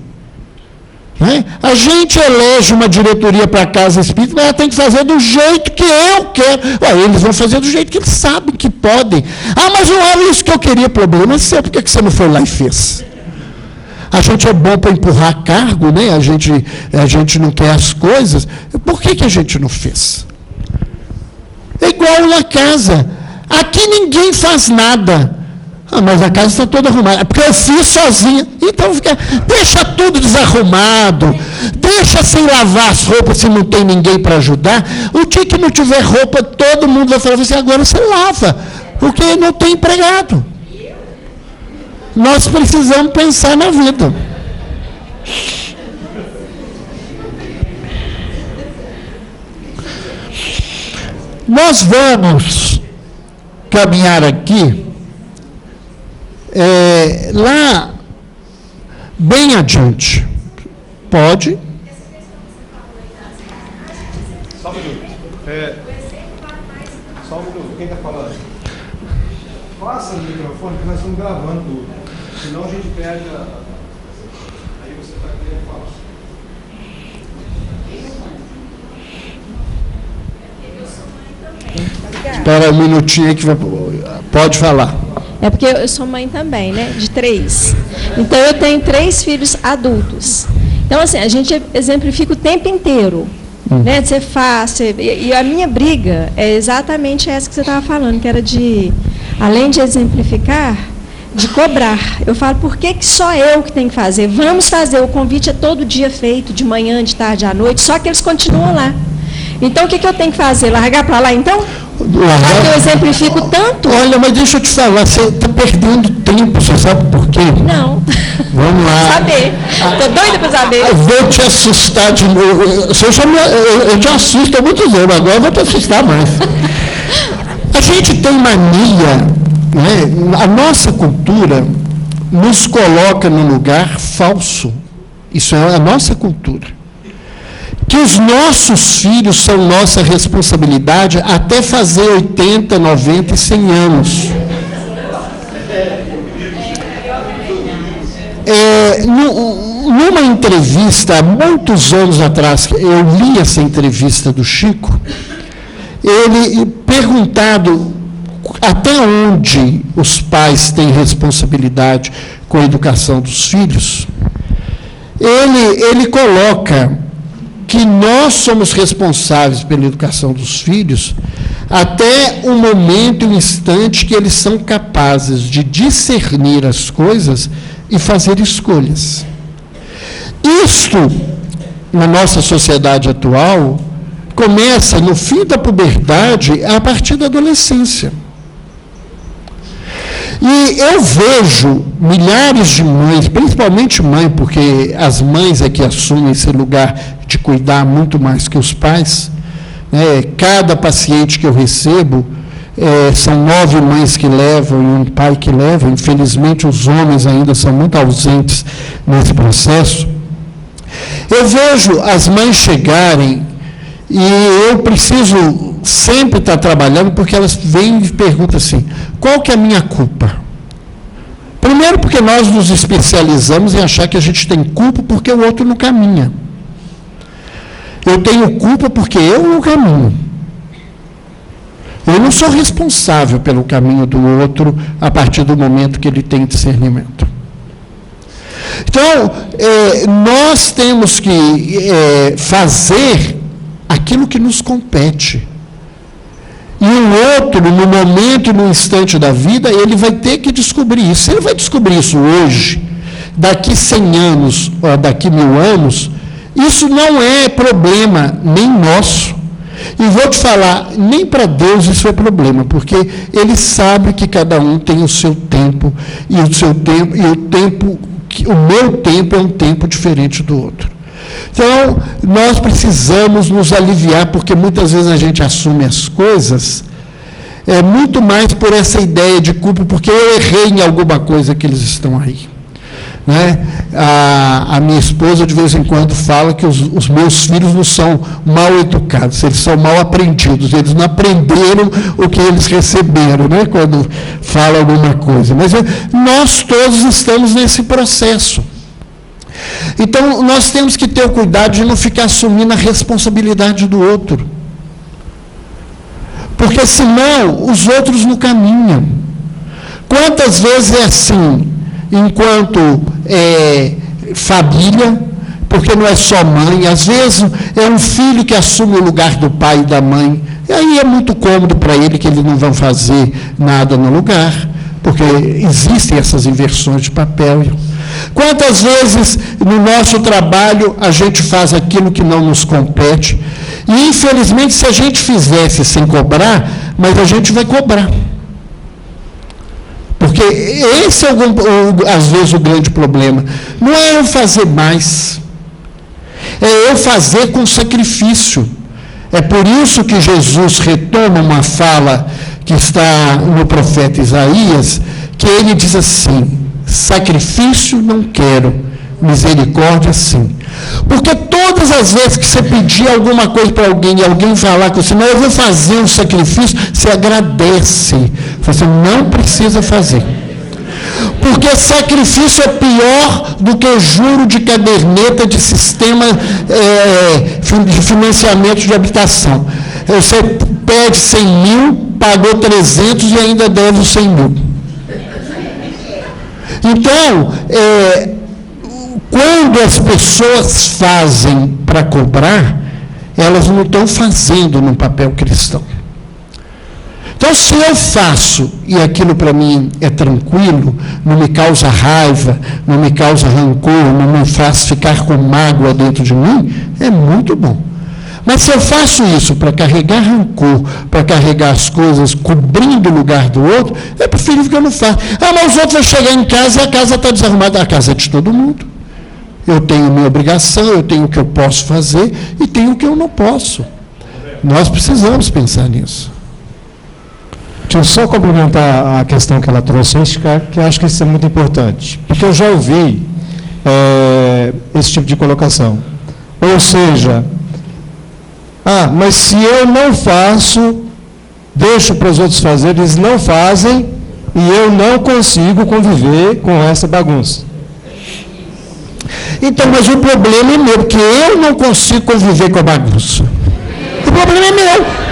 Né? A gente elege uma diretoria para a casa espírita, mas ela tem que fazer do jeito que eu quero. Eles vão fazer do jeito que eles sabem que podem. Mas não era isso que eu queria, problema seu. Por que você não foi lá e fez? A gente é bom para empurrar cargo, né? A gente não quer as coisas. Por que a gente não fez? É igual na casa. Aqui ninguém faz nada. Mas a casa está toda arrumada. É porque eu fiz sozinha. Então, deixa tudo desarrumado. Deixa sem lavar as roupas se não tem ninguém para ajudar. O dia que não tiver roupa, todo mundo vai falar assim, agora você lava. Porque não tem empregado. Nós precisamos pensar na vida. Nós vamos caminhar aqui, lá, bem adiante. Pode? Só um minuto. Só um minuto. Quem está falando? Passa o microfone que nós estamos gravando tudo. Senão a gente perde a... Aí você está querendo falar. Espera um minutinho aí que pode falar. É porque eu sou mãe também, né? De 3. Então, eu tenho 3 filhos adultos. Então, assim, a gente exemplifica o tempo inteiro. Né? Você faz... E a minha briga é exatamente essa que você estava falando, que era de, além de exemplificar, de cobrar. Eu falo, por que só eu que tenho que fazer? Vamos fazer, o convite é todo dia feito, de manhã, de tarde, à noite, só que eles continuam lá. Então, o que eu tenho que fazer? Largar para lá, então? Porque eu exemplifico tanto. Olha, mas deixa eu te falar, você está perdendo tempo, você sabe por quê? Não. Vamos lá. Saber. Estou doida para saber. Eu vou te assustar de novo. Eu te assusto há muitos anos, agora eu vou te assustar mais. A gente tem mania, né? A nossa cultura nos coloca num lugar falso. Isso é a nossa cultura. Que os nossos filhos são nossa responsabilidade até fazer 80, 90 e 100 anos. Numa entrevista, há muitos anos atrás, eu li essa entrevista do Chico, ele perguntado até onde os pais têm responsabilidade com a educação dos filhos, ele coloca que nós somos responsáveis pela educação dos filhos até o momento e o instante que eles são capazes de discernir as coisas e fazer escolhas. Isto, na nossa sociedade atual, começa no fim da puberdade a partir da adolescência. E eu vejo milhares de mães, principalmente mãe, porque as mães é que assumem esse lugar de cuidar muito mais que os pais. Cada paciente que eu recebo, são 9 mães que levam e um pai que leva. Infelizmente, os homens ainda são muito ausentes nesse processo. Eu vejo as mães chegarem e eu preciso sempre estar trabalhando, porque elas vêm e me perguntam assim, qual que é a minha culpa? Primeiro, porque nós nos especializamos em achar que a gente tem culpa porque o outro não caminha. Eu tenho culpa porque eu não caminho. Eu não sou responsável pelo caminho do outro a partir do momento que ele tem discernimento. Então, nós temos que fazer aquilo que nos compete. E o outro, no momento e no instante da vida, ele vai ter que descobrir isso. Se ele vai descobrir isso hoje, daqui 100 anos, ou daqui 1000 anos, isso não é problema nem nosso. E vou te falar, nem para Deus isso é problema, porque Ele sabe que cada um tem o seu tempo, e o meu tempo é um tempo diferente do outro. Então, nós precisamos nos aliviar, porque muitas vezes a gente assume as coisas, muito mais por essa ideia de culpa, porque eu errei em alguma coisa que eles estão aí. Né? A minha esposa, de vez em quando, fala que os meus filhos não são mal educados, eles são mal aprendidos, eles não aprenderam o que eles receberam, né? Quando fala alguma coisa. Mas nós todos estamos nesse processo. Então, nós temos que ter o cuidado de não ficar assumindo a responsabilidade do outro. Porque, senão, os outros não caminham. Quantas vezes é assim, enquanto família, porque não é só mãe, às vezes é um filho que assume o lugar do pai e da mãe, e aí é muito cômodo para ele que eles não vão fazer nada no lugar, porque existem essas inversões de papel. Quantas vezes no nosso trabalho a gente faz aquilo que não nos compete, e infelizmente se a gente fizesse sem cobrar, mas a gente vai cobrar. Porque esse é, às vezes, o grande problema. Não é eu fazer mais, é eu fazer com sacrifício. É por isso que Jesus retoma uma fala que está no profeta Isaías, que ele diz assim: sacrifício não quero, misericórdia sim. Porque todas as vezes que você pedir alguma coisa para alguém e alguém falar com você, não, eu vou fazer um sacrifício, você agradece. Você não precisa fazer. Porque sacrifício é pior do que juro de caderneta de sistema de financiamento de habitação. Você pede 100 mil, pagou 300 e ainda deve os 100 mil. Então, quando as pessoas fazem para cobrar, elas não estão fazendo no papel cristão. Então, se eu faço e aquilo para mim é tranquilo, não me causa raiva, não me causa rancor, não me faz ficar com mágoa dentro de mim, é muito bom. Mas se eu faço isso para carregar rancor, para carregar as coisas cobrindo o lugar do outro, é preferível que eu não faça. Ah, mas os outros vão chegar em casa e a casa está desarrumada. A casa é de todo mundo. Eu tenho minha obrigação, eu tenho o que eu posso fazer e tenho o que eu não posso. Nós precisamos pensar nisso. Deixa eu só complementar a questão que ela trouxe, que eu acho que isso é muito importante. Porque eu já ouvi esse tipo de colocação. Ou seja, mas se eu não faço, deixo para os outros fazerem, eles não fazem, e eu não consigo conviver com essa bagunça. Então, mas o problema é meu, porque eu não consigo conviver com a bagunça. O problema é meu.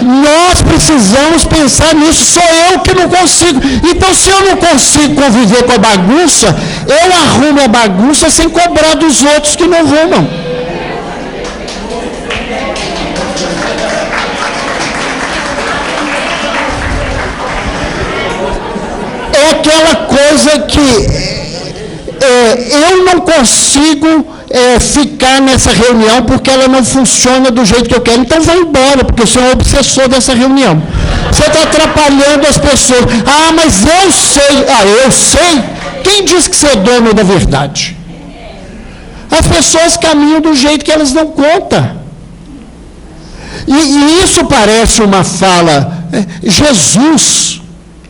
Nós precisamos pensar nisso, sou eu que não consigo. Então, se eu não consigo conviver com a bagunça, eu arrumo a bagunça sem cobrar dos outros que não arrumam. É aquela coisa que eu não consigo ficar nessa reunião porque ela não funciona do jeito que eu quero. Então vai embora, porque eu sou um obsessor dessa reunião. Você está atrapalhando as pessoas. Ah, mas eu sei. Ah, eu sei? Quem diz que você é dono da verdade? As pessoas caminham do jeito que elas não contam. E isso parece uma fala. Jesus,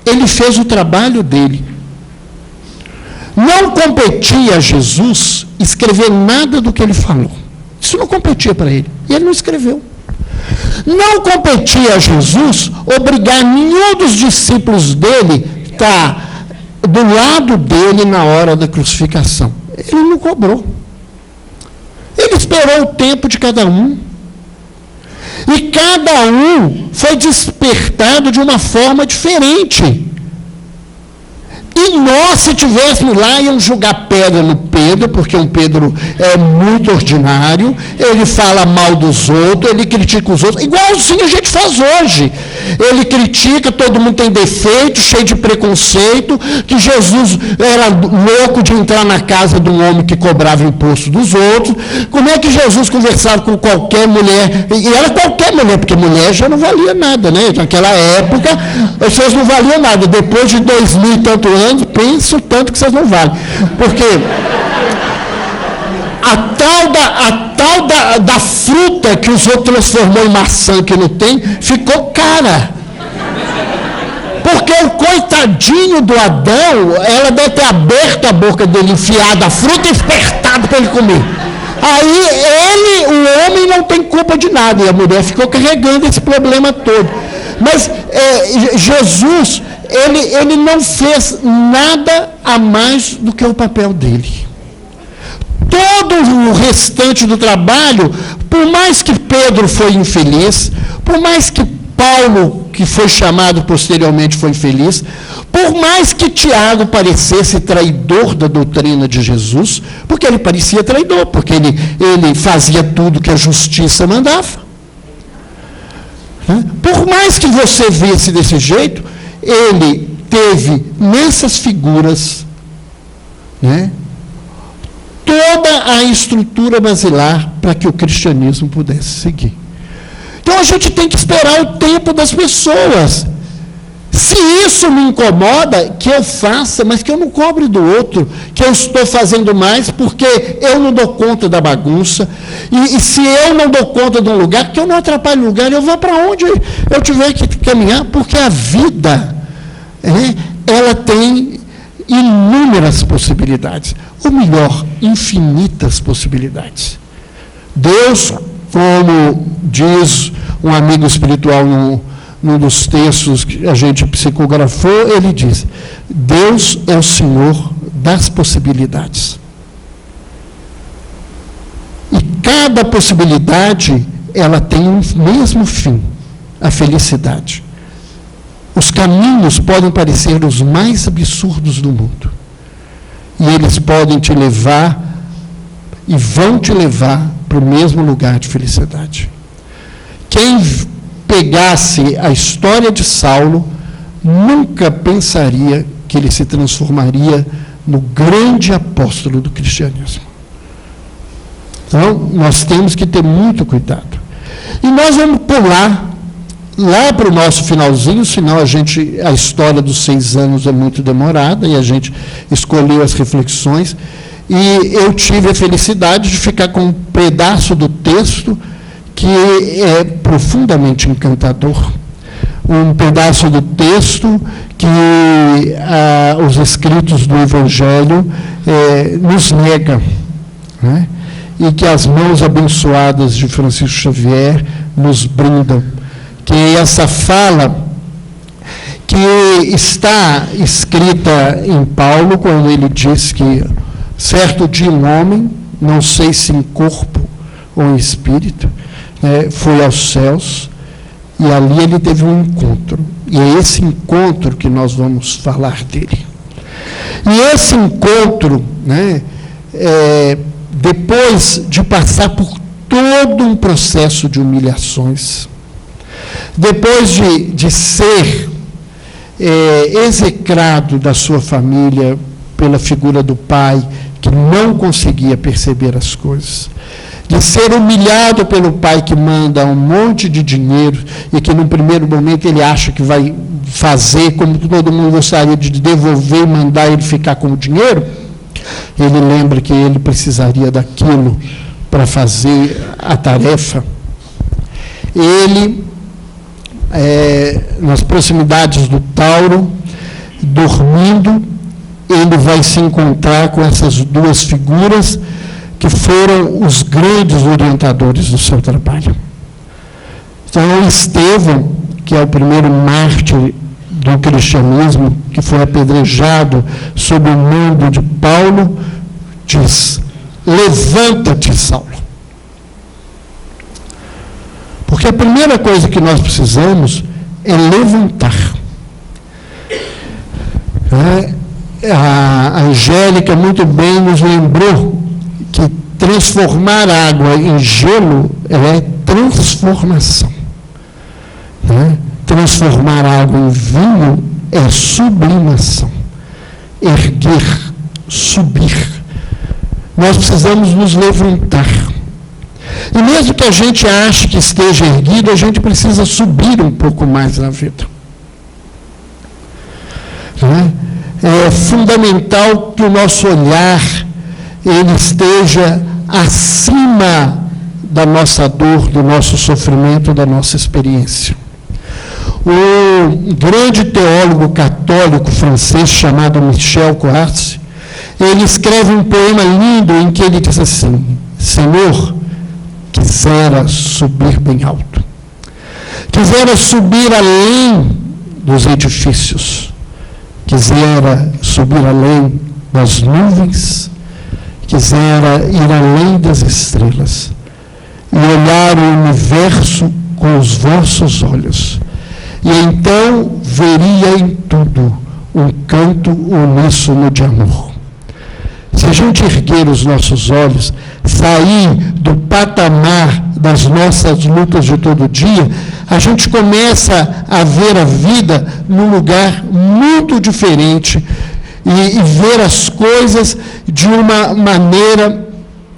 ele fez o trabalho dele. Não competia a Jesus escrever nada do que ele falou. Isso não competia para ele. E ele não escreveu. Não competia a Jesus obrigar nenhum dos discípulos dele a estar do lado dele na hora da crucificação. Ele não cobrou. Ele esperou o tempo de cada um. E cada um foi despertado de uma forma diferente. E nós, se tivéssemos lá, íamos jogar pedra no Pedro, porque o Pedro é muito ordinário, ele fala mal dos outros, ele critica os outros, igualzinho a gente faz hoje. Ele critica, todo mundo tem defeito, cheio de preconceito, que Jesus era louco de entrar na casa de um homem que cobrava imposto dos outros. Como é que Jesus conversava com qualquer mulher? E era qualquer mulher, porque mulher já não valia nada, né? Naquela época, as pessoas não valiam nada. Depois de 2000 e tantos anos, penso tanto que vocês não valem. Porque a tal da fruta que os outros transformou em maçã que não tem, ficou cara. Porque o coitadinho do Adão, ela deve ter aberto a boca dele, enfiado a fruta e espertado para ele comer. Aí o homem não tem culpa de nada, e a mulher ficou carregando esse problema todo. Mas Jesus, ele não fez nada a mais do que o papel dele. Todo o restante do trabalho, por mais que Pedro foi infeliz, por mais que Paulo, que foi chamado posteriormente, foi feliz. Por mais que Tiago parecesse traidor da doutrina de Jesus, porque ele parecia traidor, porque ele fazia tudo que a justiça mandava. Por mais que você visse desse jeito, ele teve nessas figuras, né, toda a estrutura basilar para que o cristianismo pudesse seguir. Então a gente tem que esperar o tempo das pessoas. Se isso me incomoda, que eu faça, mas que eu não cobre do outro, que eu estou fazendo mais porque eu não dou conta da bagunça. E se eu não dou conta de um lugar, que eu não atrapalho o lugar, eu vou para onde eu tiver que caminhar, porque a vida, ela tem inúmeras possibilidades. Ou melhor, infinitas possibilidades. Deus, como diz um amigo espiritual num dos textos que a gente psicografou, ele diz: Deus é o Senhor das possibilidades. E cada possibilidade, ela tem um mesmo fim, a felicidade. Os caminhos podem parecer os mais absurdos do mundo. E eles podem te levar e vão te levar para o mesmo lugar de felicidade. Quem pegasse a história de Saulo, nunca pensaria que ele se transformaria no grande apóstolo do cristianismo. Então, nós temos que ter muito cuidado. E nós vamos pular lá para o nosso finalzinho, senão a história dos 6 anos é muito demorada, e a gente escolheu as reflexões, e eu tive a felicidade de ficar com um pedaço do texto que é profundamente encantador. Um pedaço do texto que os escritos do Evangelho nos negam, né? E que as mãos abençoadas de Francisco Xavier nos brindam. Que essa fala que está escrita em Paulo, quando ele diz que certo dia um homem, não sei se em corpo ou em espírito, foi aos céus, e ali ele teve um encontro. E é esse encontro que nós vamos falar dele. E esse encontro, depois de passar por todo um processo de humilhações, depois de ser execrado da sua família pela figura do pai, que não conseguia perceber as coisas, de ser humilhado pelo pai que manda um monte de dinheiro e que num primeiro momento ele acha que vai fazer como todo mundo gostaria de devolver e mandar ele ficar com o dinheiro, ele lembra que ele precisaria daquilo para fazer a tarefa. Ele, nas proximidades do Tauro, dormindo, ele vai se encontrar com essas duas figuras que foram os grandes orientadores do seu trabalho. Então, Estevão, que é o primeiro mártir do cristianismo, que foi apedrejado sob o mando de Paulo, diz: levanta-te, Saulo. Porque a primeira coisa que nós precisamos é levantar. A Angélica muito bem nos lembrou que transformar água em gelo é transformação. Transformar água em vinho é sublimação. Erguer, subir. Nós precisamos nos levantar. E mesmo que a gente ache que esteja erguido, a gente precisa subir um pouco mais na vida. É fundamental que o nosso olhar ele esteja acima da nossa dor, do nosso sofrimento, da nossa experiência. O grande teólogo católico francês chamado Michel Coarse, ele escreve um poema lindo em que ele diz assim: Senhor, quisera subir bem alto, quisera subir além dos edifícios, quisera subir além das nuvens, quisera ir além das estrelas e olhar o universo com os vossos olhos, e então veria em tudo um canto uníssono de amor. Se a gente erguer os nossos olhos, sair do patamar das nossas lutas de todo dia, a gente começa a ver a vida num lugar muito diferente e ver as coisas de uma maneira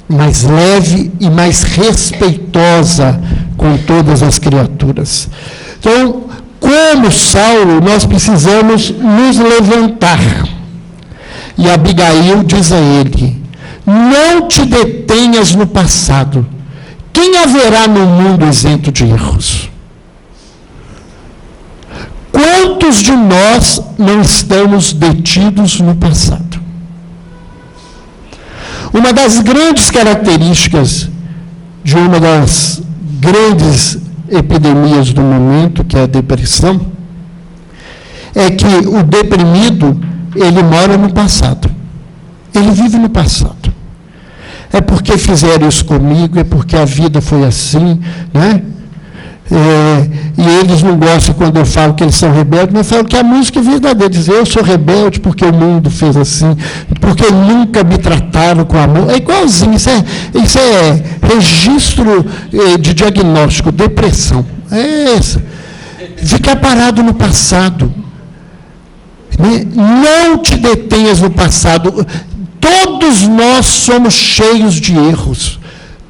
mais leve e mais respeitosa com todas as criaturas. Então, como Saulo, nós precisamos nos levantar. E Abigail diz a ele: não te detenhas no passado. Quem haverá no mundo isento de erros? Quantos de nós não estamos detidos no passado? Uma das grandes características de uma das grandes epidemias do momento, que é a depressão, é que o deprimido, ele mora no passado. Ele vive no passado. É porque fizeram isso comigo, é porque a vida foi assim, né? E eles não gostam quando eu falo que eles são rebeldes, mas eu falo que a música é verdadeira. Diz, eu sou rebelde porque o mundo fez assim, porque nunca me trataram com amor. É igualzinho, isso é registro de diagnóstico, depressão. É isso. Ficar parado no passado. Não te detenhas no passado. Todos nós somos cheios de erros.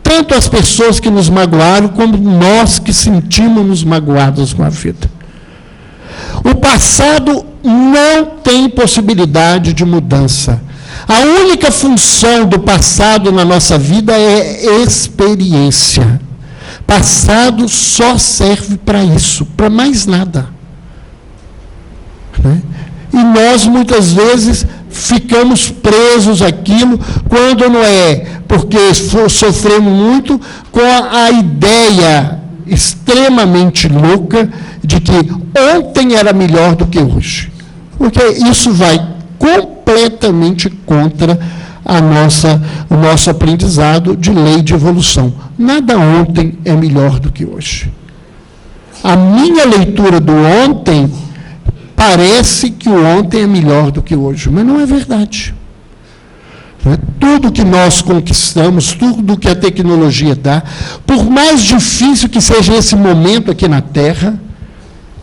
Tanto as pessoas que nos magoaram, como nós que sentimos-nos magoados com a vida. O passado não tem possibilidade de mudança. A única função do passado na nossa vida é experiência. Passado só serve para isso, para mais nada. Né? E nós, muitas vezes, ficamos presos àquilo, quando não é porque sofremos muito, com a ideia extremamente louca de que ontem era melhor do que hoje. Porque isso vai completamente contra o nosso aprendizado de lei de evolução. Nada ontem é melhor do que hoje. A minha leitura do ontem parece que o ontem é melhor do que hoje, mas não é verdade. Tudo que nós conquistamos, tudo que a tecnologia dá, por mais difícil que seja esse momento aqui na Terra,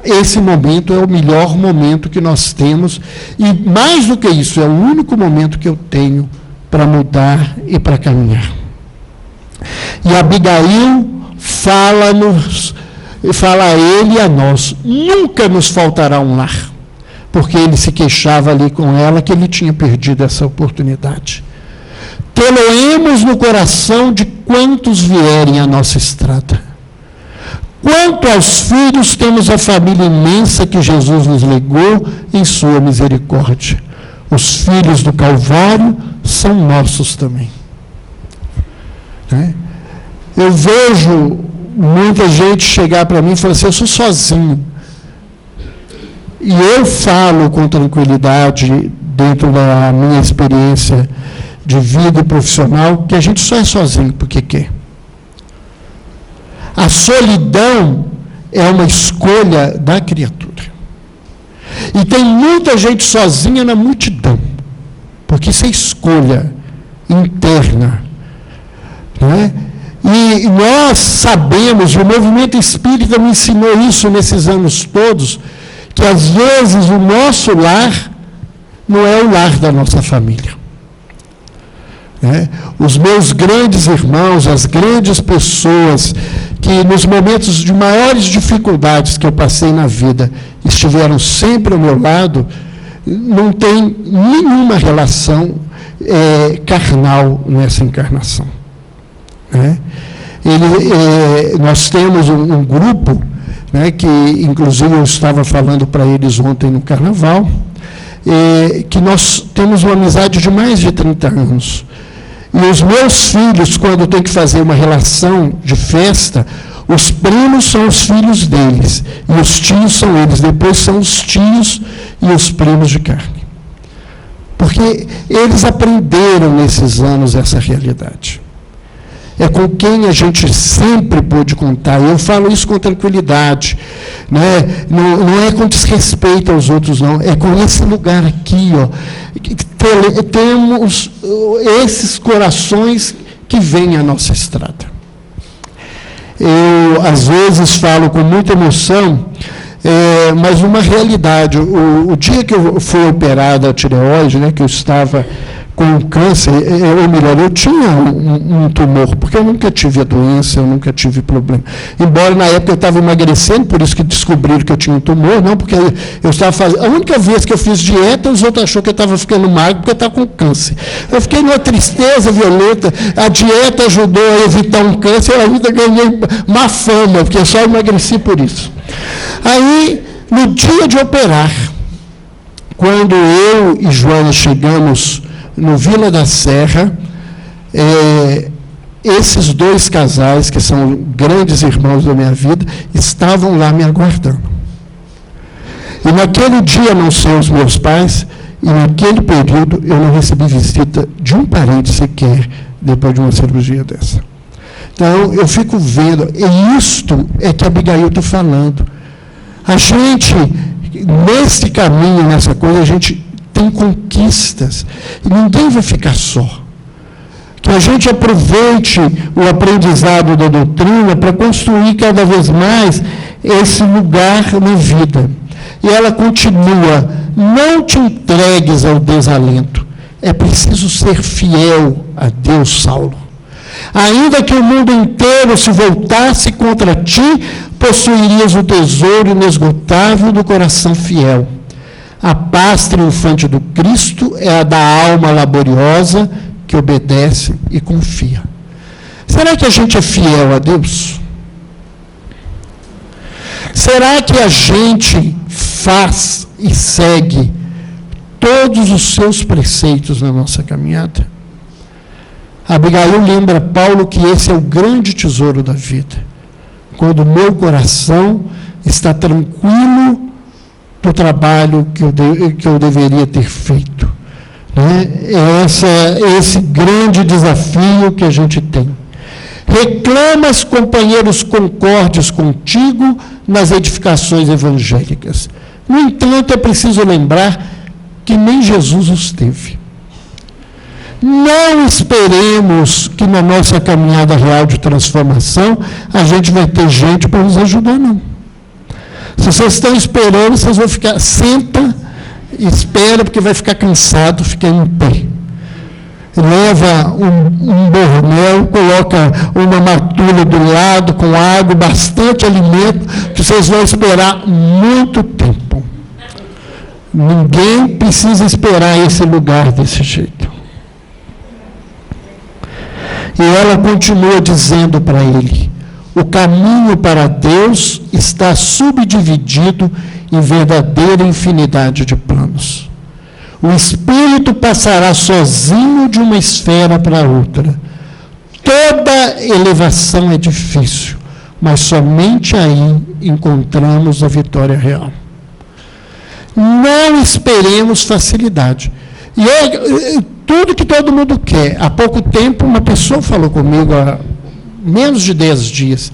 esse momento é o melhor momento que nós temos, e mais do que isso, é o único momento que eu tenho para mudar e para caminhar. E Abigail fala a ele e a nós: nunca nos faltará um lar, porque ele se queixava ali com ela que ele tinha perdido essa oportunidade. Tê-lo-emos no coração de quantos vierem à nossa estrada. Quanto aos filhos, temos a família imensa que Jesus nos legou em sua misericórdia. Os filhos do Calvário são nossos também. Né? Eu vejo muita gente chegar para mim e falar assim: eu sou sozinho. E eu falo com tranquilidade, dentro da minha experiência de vida profissional, que a gente só é sozinho porque quer. A solidão é uma escolha da criatura. E tem muita gente sozinha na multidão, porque isso é escolha interna. Né? E nós sabemos, e o movimento espírita me ensinou isso nesses anos todos, que às vezes o nosso lar não é o lar da nossa família. Os meus grandes irmãos, as grandes pessoas que nos momentos de maiores dificuldades que eu passei na vida estiveram sempre ao meu lado, não tem nenhuma relação carnal nessa encarnação. Nós temos um grupo, que inclusive eu estava falando para eles ontem no Carnaval, que nós temos uma amizade de mais de 30 anos. E os meus filhos, quando tem que fazer uma relação de festa, os primos são os filhos deles, e os tios são eles, depois são os tios e os primos de carne. Porque eles aprenderam nesses anos essa realidade. é com quem a gente sempre pôde contar. Eu falo isso com tranquilidade, né? Não é com desrespeito aos outros, não. É com esse lugar aqui, ó, que temos esses corações que vêm à nossa estrada. Eu, às vezes, falo com muita emoção, mas uma realidade. O dia que eu fui operado a tireoide, né, que eu estava com câncer, ou melhor, eu tinha um tumor, porque eu nunca tive a doença, eu nunca tive problema. Embora na época eu estava emagrecendo, por isso que descobriram que eu tinha um tumor, não, porque eu estava fazendo. A única vez que eu fiz dieta, os outros acharam que eu estava ficando magro, porque eu estava com câncer. Eu fiquei numa tristeza violenta, a dieta ajudou a evitar um câncer, eu ainda ganhei má fama, porque eu só emagreci por isso. Aí, no dia de operar, quando eu e Joana chegamos no Vila da Serra, esses dois casais, que são grandes irmãos da minha vida, estavam lá me aguardando. E naquele dia, não sei os meus pais, e naquele período eu não recebi visita de um parente sequer, depois de uma cirurgia dessa. Então, eu fico vendo, e isto é que a Abigail está falando. A gente, nesse caminho, nessa coisa, a gente tem conquistas, e ninguém vai ficar só. Que a gente aproveite o aprendizado da doutrina para construir cada vez mais esse lugar na vida. E ela continua, não te entregues ao desalento, é preciso ser fiel a Deus, Saulo. Ainda que o mundo inteiro se voltasse contra ti, possuirias o tesouro inesgotável do coração fiel. A paz triunfante do Cristo é a da alma laboriosa que obedece e confia. Será que a gente é fiel a Deus? Será que a gente faz e segue todos os seus preceitos na nossa caminhada? Abigail lembra Paulo que esse é o grande tesouro da vida. Quando o meu coração está tranquilo do trabalho que eu deveria ter feito. Né? Esse grande desafio que a gente tem. Reclamas, companheiros, concordes contigo nas edificações evangélicas. No entanto, é preciso lembrar que nem Jesus os teve. Não esperemos que na nossa caminhada real de transformação a gente vai ter gente para nos ajudar, não. Se vocês estão esperando, vocês vão ficar, senta, espera, porque vai ficar cansado, fica em pé. Leva um bornel, coloca uma matulha do lado, com água, bastante alimento, que vocês vão esperar muito tempo. Ninguém precisa esperar esse lugar desse jeito. E ela continua dizendo para ele, o caminho para Deus está subdividido em verdadeira infinidade de planos. O espírito passará sozinho de uma esfera para outra. Toda elevação é difícil, mas somente aí encontramos a vitória real. Não esperemos facilidade. E é tudo que todo mundo quer. Há pouco tempo, uma pessoa falou comigo, há menos de 10 dias.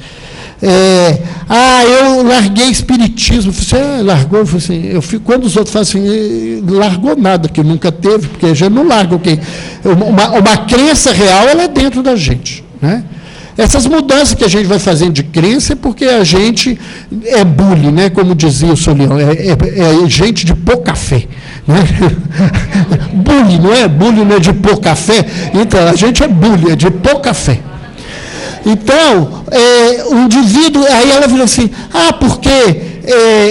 Eu larguei espiritismo. Você largou? Eu fico, quando os outros falam assim, largou nada, que nunca teve, porque já não larga o quê? Uma crença real, ela é dentro da gente, né? Essas mudanças que a gente vai fazendo de crença é porque a gente é bully, né? Como dizia o Solião, é gente de pouca fé. Né? Bully, não é? Bully não é de pouca fé? Então, a gente é bully, é de pouca fé. Então, o indivíduo, aí ela virou assim, porque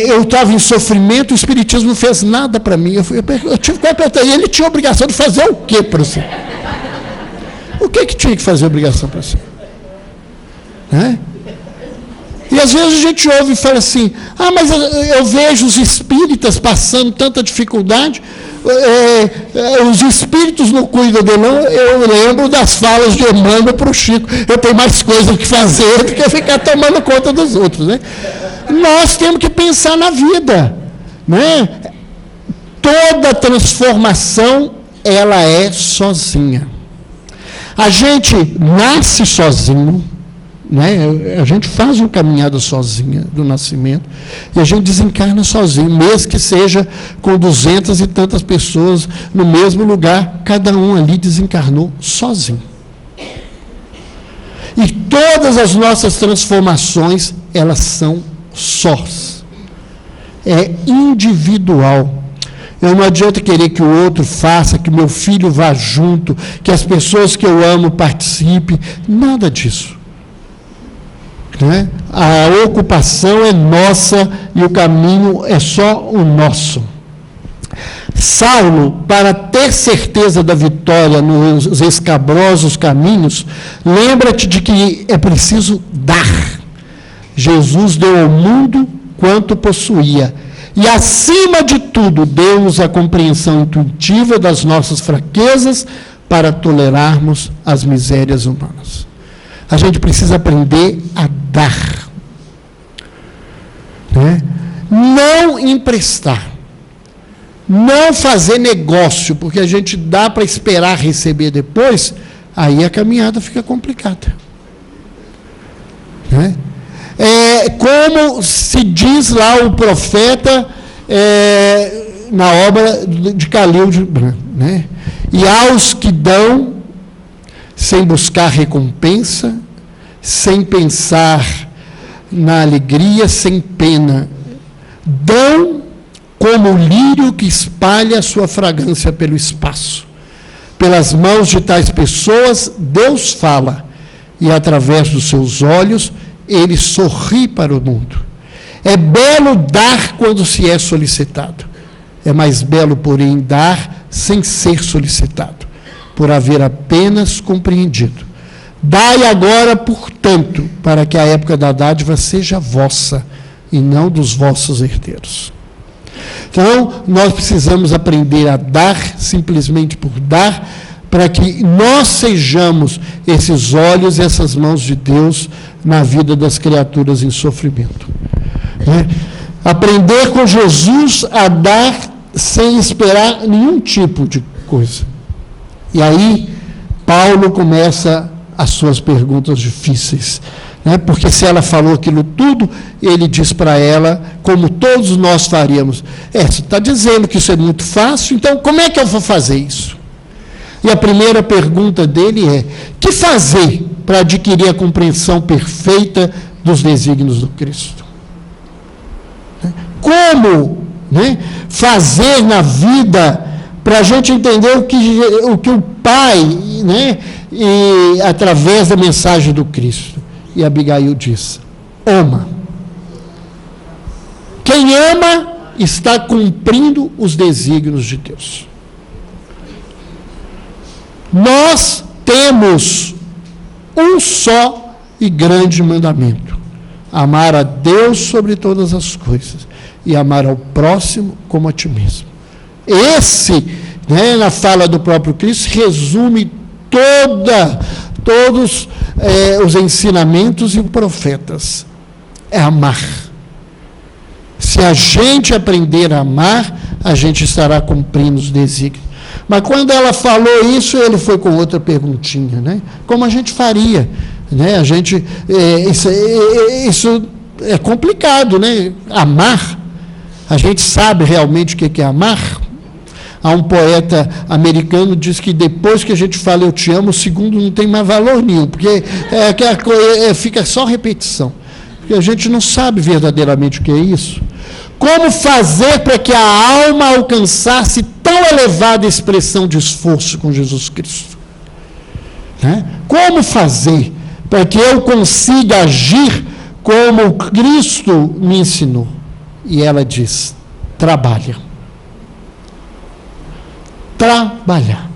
eu estava em sofrimento, o espiritismo não fez nada para mim. Eu tive que perguntar, e ele tinha a obrigação de fazer o quê para você? O que tinha que fazer a obrigação para você? Né? E às vezes a gente ouve e fala assim, mas eu vejo os espíritas passando tanta dificuldade, os espíritos não cuidam dele, não. Eu lembro das falas de Emmanuel para o Chico, eu tenho mais coisa que fazer do que ficar tomando conta dos outros. Né? Nós temos que pensar na vida. Né? Toda transformação, ela é sozinha. A gente nasce sozinho, né? A gente faz uma caminhada sozinha do nascimento e a gente desencarna sozinho, mesmo que seja com 200 e tantas pessoas no mesmo lugar, cada um ali desencarnou sozinho. E todas as nossas transformações, elas são sós. É individual. Eu não adianta querer que o outro faça, que meu filho vá junto, que as pessoas que eu amo participem, nada disso. Né? A ocupação é nossa e o caminho é só o nosso. Saulo, para ter certeza da vitória nos escabrosos caminhos, lembra-te de que é preciso dar. Jesus deu ao mundo quanto possuía. E, acima de tudo, deu-nos a compreensão intuitiva das nossas fraquezas para tolerarmos as misérias humanas. A gente precisa aprender a dar. Né? Não emprestar. Não fazer negócio, porque a gente dá para esperar receber depois, aí a caminhada fica complicada. Né? Como se diz lá o profeta na obra de Khalil Gibran, né? E aos que dão, sem buscar recompensa, sem pensar na alegria, sem pena, dão como o lírio que espalha sua fragrância pelo espaço. Pelas mãos de tais pessoas, Deus fala, e através dos seus olhos, ele sorri para o mundo. É belo dar quando se é solicitado. É mais belo, porém, dar sem ser solicitado, por haver apenas compreendido. Dai agora, portanto, para que a época da dádiva seja vossa, e não dos vossos herdeiros. Então, nós precisamos aprender a dar, simplesmente por dar, para que nós sejamos esses olhos, essas mãos de Deus na vida das criaturas em sofrimento. Né? Aprender com Jesus a dar sem esperar nenhum tipo de coisa. E aí, Paulo começa as suas perguntas difíceis. Né? Porque se ela falou aquilo tudo, ele diz para ela, como todos nós faríamos, você está dizendo que isso é muito fácil, então como é que eu vou fazer isso? E a primeira pergunta dele é, que fazer para adquirir a compreensão perfeita dos desígnios do Cristo? Como, né, fazer na vida para a gente entender o que o Pai, né, e através da mensagem do Cristo? E Abigail diz, ama. Quem ama está cumprindo os desígnios de Deus. Nós temos um só e grande mandamento: amar a Deus sobre todas as coisas e amar ao próximo como a ti mesmo. Esse, né, na fala do próprio Cristo, resume todos os ensinamentos e profetas. É amar. Se a gente aprender a amar, a gente estará cumprindo os desígnios. Mas quando ela falou isso, ele foi com outra perguntinha, né? Como a gente faria, né? A gente, isso é complicado, né? Amar, a gente sabe realmente o que é amar? Há um poeta americano que diz que depois que a gente fala eu te amo, o segundo não tem mais valor nenhum, porque fica só repetição. Porque a gente não sabe verdadeiramente o que é isso. Como fazer para que a alma alcançasse tão elevada expressão de esforço com Jesus Cristo? Né? Como fazer para que eu consiga agir como Cristo me ensinou? E ela diz, trabalha. Trabalhar.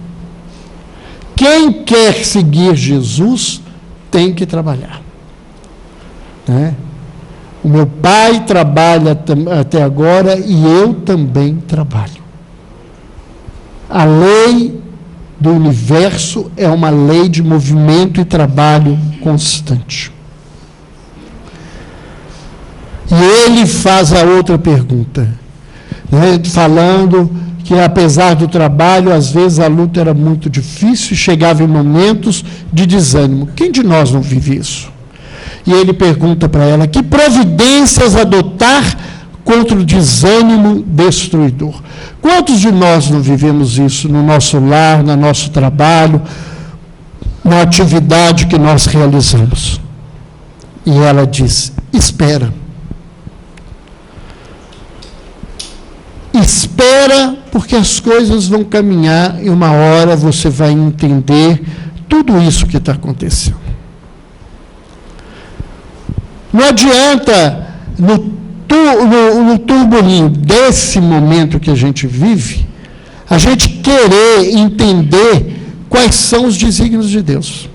Quem quer seguir Jesus tem que trabalhar. Né? O meu pai trabalha até agora e eu também trabalho. A lei do universo é uma lei de movimento e trabalho constante. E ele faz a outra pergunta, né, falando que, apesar do trabalho, às vezes a luta era muito difícil e chegava em momentos de desânimo. Quem de nós não vive isso? E ele pergunta para ela: que providências adotar contra o desânimo destruidor? Quantos de nós não vivemos isso no nosso lar, no nosso trabalho, na atividade que nós realizamos? E ela diz: espera. Espera, porque as coisas vão caminhar e uma hora você vai entender tudo isso que está acontecendo. Não adianta, no turbulinho desse momento que a gente vive, a gente querer entender quais são os desígnios de Deus.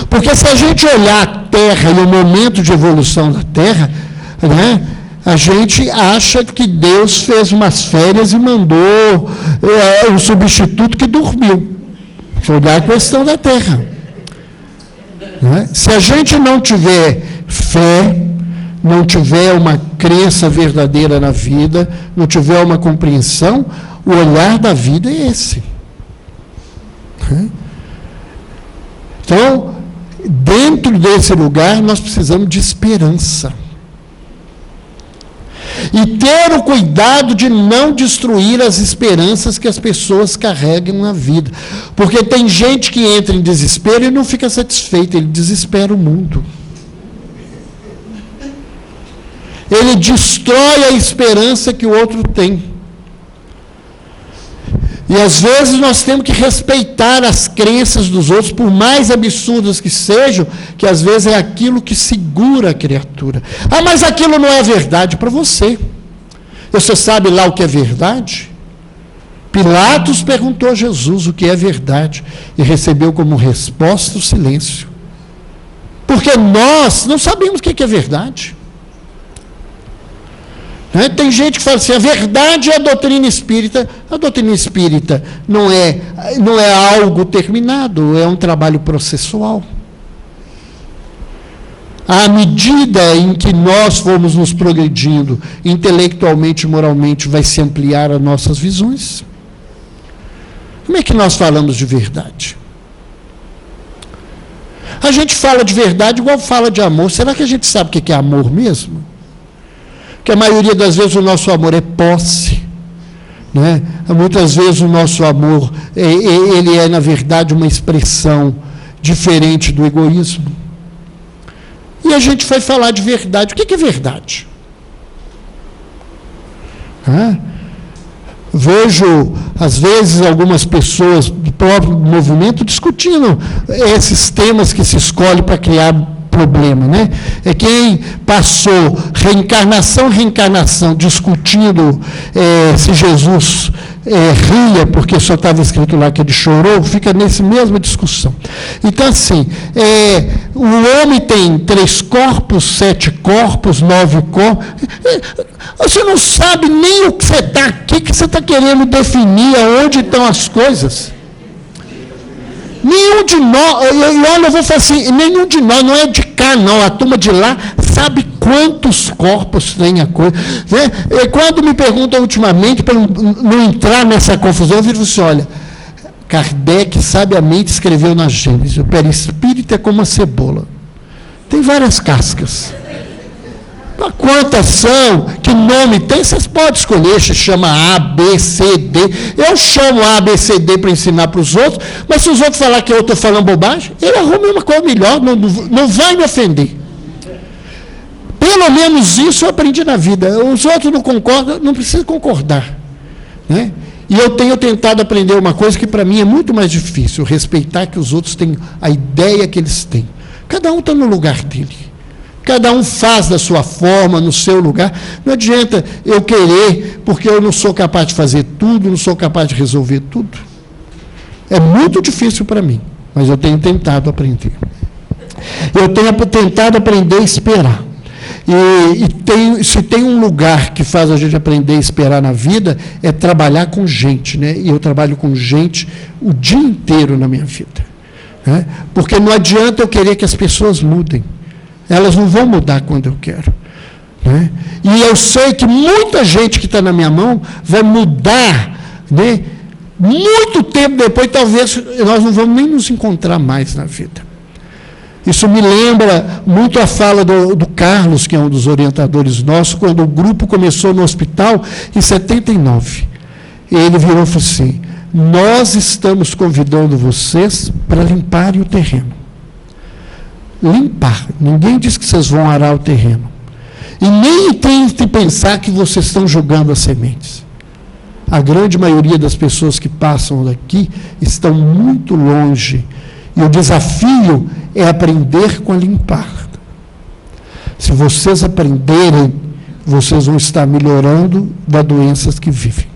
Porque se a gente olhar a Terra e o momento de evolução da Terra, né, a gente acha que Deus fez umas férias e mandou um substituto que dormiu. Se olhar a questão da Terra. Né? Se a gente não tiver fé, não tiver uma crença verdadeira na vida, não tiver uma compreensão, o olhar da vida é esse. Né? Então, dentro desse lugar, nós precisamos de esperança. E ter o cuidado de não destruir as esperanças que as pessoas carregam na vida. Porque tem gente que entra em desespero e não fica satisfeito, ele desespera o mundo. Ele destrói a esperança que o outro tem. E às vezes nós temos que respeitar as crenças dos outros, por mais absurdas que sejam, que às vezes é aquilo que segura a criatura. Ah, mas aquilo não é verdade para você. Você sabe lá o que é verdade? Pilatos perguntou a Jesus o que é verdade e recebeu como resposta o silêncio. Porque nós não sabemos o que é verdade. Tem gente que fala assim: a verdade é a doutrina espírita. A doutrina espírita não é algo terminado, é um trabalho processual. À medida em que nós formos nos progredindo intelectualmente e moralmente, vai se ampliar as nossas visões. Como é que nós falamos de verdade? A gente fala de verdade igual fala de amor. Será que a gente sabe o que é amor mesmo? Que a maioria das vezes o nosso amor é posse, né? Muitas vezes o nosso amor, ele é, na verdade, uma expressão diferente do egoísmo. E a gente vai falar de verdade. O que é verdade? Vejo, às vezes, algumas pessoas do próprio movimento discutindo esses temas que se escolhe para criar problema, né? É quem passou reencarnação, discutindo se Jesus ria porque só estava escrito lá que ele chorou, fica nessa mesma discussão. Então, assim, o homem tem 3 corpos, 7 corpos, 9 corpos. Você não sabe nem o que você está aqui, que você está querendo definir aonde estão as coisas. Nenhum de nós, olha, eu vou falar assim, nenhum de nós, não é de cá não, a turma de lá sabe quantos corpos tem a coisa. Né? E quando me perguntam ultimamente, para não entrar nessa confusão, eu viro assim: olha, Kardec sabiamente escreveu na Gênesis, o perispírito é como uma cebola, tem várias cascas. Quantas são? Que nome tem? Vocês podem escolher, se chama A, B, C, D. Eu chamo A, B, C, D para ensinar para os outros, mas se os outros falarem que eu estou falando bobagem, ele arruma uma coisa melhor, não vai me ofender. Pelo menos isso eu aprendi na vida. Os outros não concordam, não precisa concordar. Né? E eu tenho tentado aprender uma coisa que para mim é muito mais difícil, respeitar que os outros têm a ideia que eles têm. Cada um está no lugar dele. Cada um faz da sua forma, no seu lugar. Não adianta eu querer, porque eu não sou capaz de fazer tudo, não sou capaz de resolver tudo. É muito difícil para mim, mas eu tenho tentado aprender. Eu tenho tentado aprender a esperar. Se tem um lugar que faz a gente aprender a esperar na vida, é trabalhar com gente, né? E eu trabalho com gente o dia inteiro na minha vida. Né? Porque não adianta eu querer que as pessoas mudem. Elas não vão mudar quando eu quero. né? E eu sei que muita gente que está na minha mão vai mudar, né? Muito tempo depois, talvez nós não vamos nem nos encontrar mais na vida. Isso me lembra muito a fala do Carlos, que é um dos orientadores nossos, quando o grupo começou no hospital em 79. Ele virou e falou assim: nós estamos convidando vocês para limparem o terreno. Limpar. Ninguém diz que vocês vão arar o terreno. E nem tentem pensar que vocês estão jogando as sementes. A grande maioria das pessoas que passam daqui estão muito longe. E o desafio é aprender com a limpada. Se vocês aprenderem, vocês vão estar melhorando das doenças que vivem.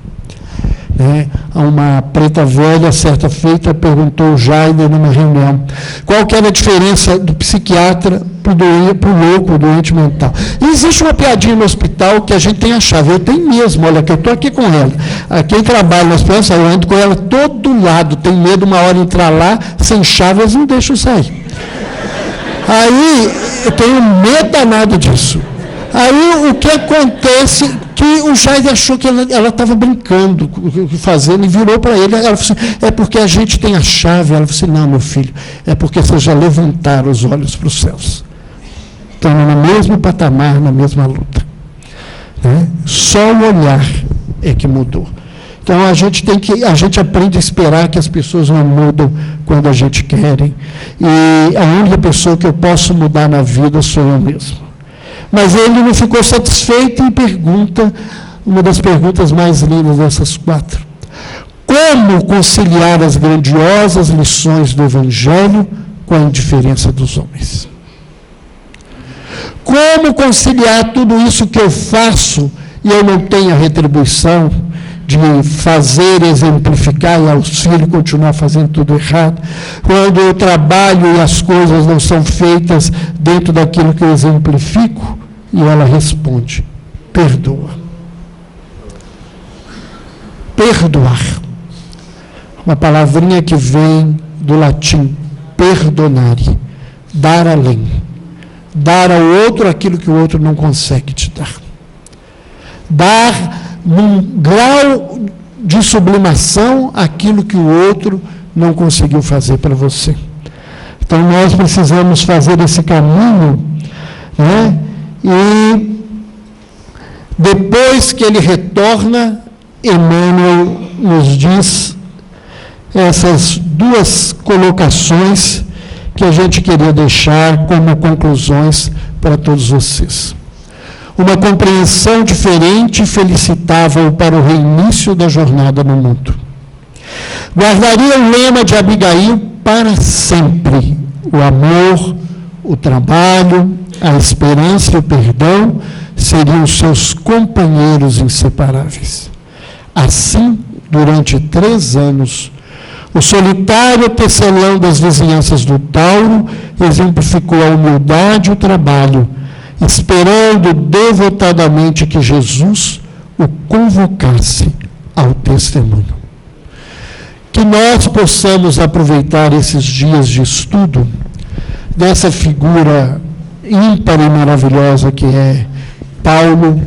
Uma preta velha, certa feita, perguntou ao Jaime numa reunião qual que era a diferença do psiquiatra para o louco, o doente mental. E existe uma piadinha no hospital que a gente tem a chave. Eu tenho mesmo, olha, que eu estou aqui com ela. Quem trabalha no hospital, eu ando com ela todo lado, tem medo uma hora entrar lá, sem chave, eles não deixam sair. Aí, eu tenho medo danado disso. Aí, o que acontece, que o Jair achou que ela estava brincando, fazendo, e virou para ele, ela falou assim: é porque a gente tem a chave. Ela falou assim: não, meu filho, é porque vocês já levantaram os olhos para os céus. Estão no mesmo patamar, na mesma luta. Só o olhar é que mudou. Então, a gente aprende a esperar que as pessoas não mudam quando a gente quer. E a única pessoa que eu posso mudar na vida sou eu mesmo. Mas ele não ficou satisfeito e pergunta, uma das perguntas mais lindas dessas 4. Como conciliar as grandiosas lições do Evangelho com a indiferença dos homens? Como conciliar tudo isso que eu faço e eu não tenho a retribuição de fazer, exemplificar e auxílio, continuar fazendo tudo errado, quando eu trabalho e as coisas não são feitas dentro daquilo que eu exemplifico? E ela responde: perdoa. Perdoar. Uma palavrinha que vem do latim perdonare, dar além. Dar ao outro aquilo que o outro não consegue te dar. Dar num grau de sublimação aquilo que o outro não conseguiu fazer para você. Então, nós precisamos fazer esse caminho, E depois que ele retorna, Emmanuel nos diz essas 2 colocações que a gente queria deixar como conclusões para todos vocês. Uma compreensão diferente e felicitável para o reinício da jornada no mundo. Guardaria o lema de Abigail para sempre: o amor, o trabalho, a esperança e o perdão seriam seus companheiros inseparáveis. Assim, durante 3 anos, o solitário tecelão das vizinhanças do Tauro exemplificou a humildade e o trabalho, esperando devotadamente que Jesus o convocasse ao testemunho. Que nós possamos aproveitar esses dias de estudo dessa figura ímpar e maravilhosa que é Paulo,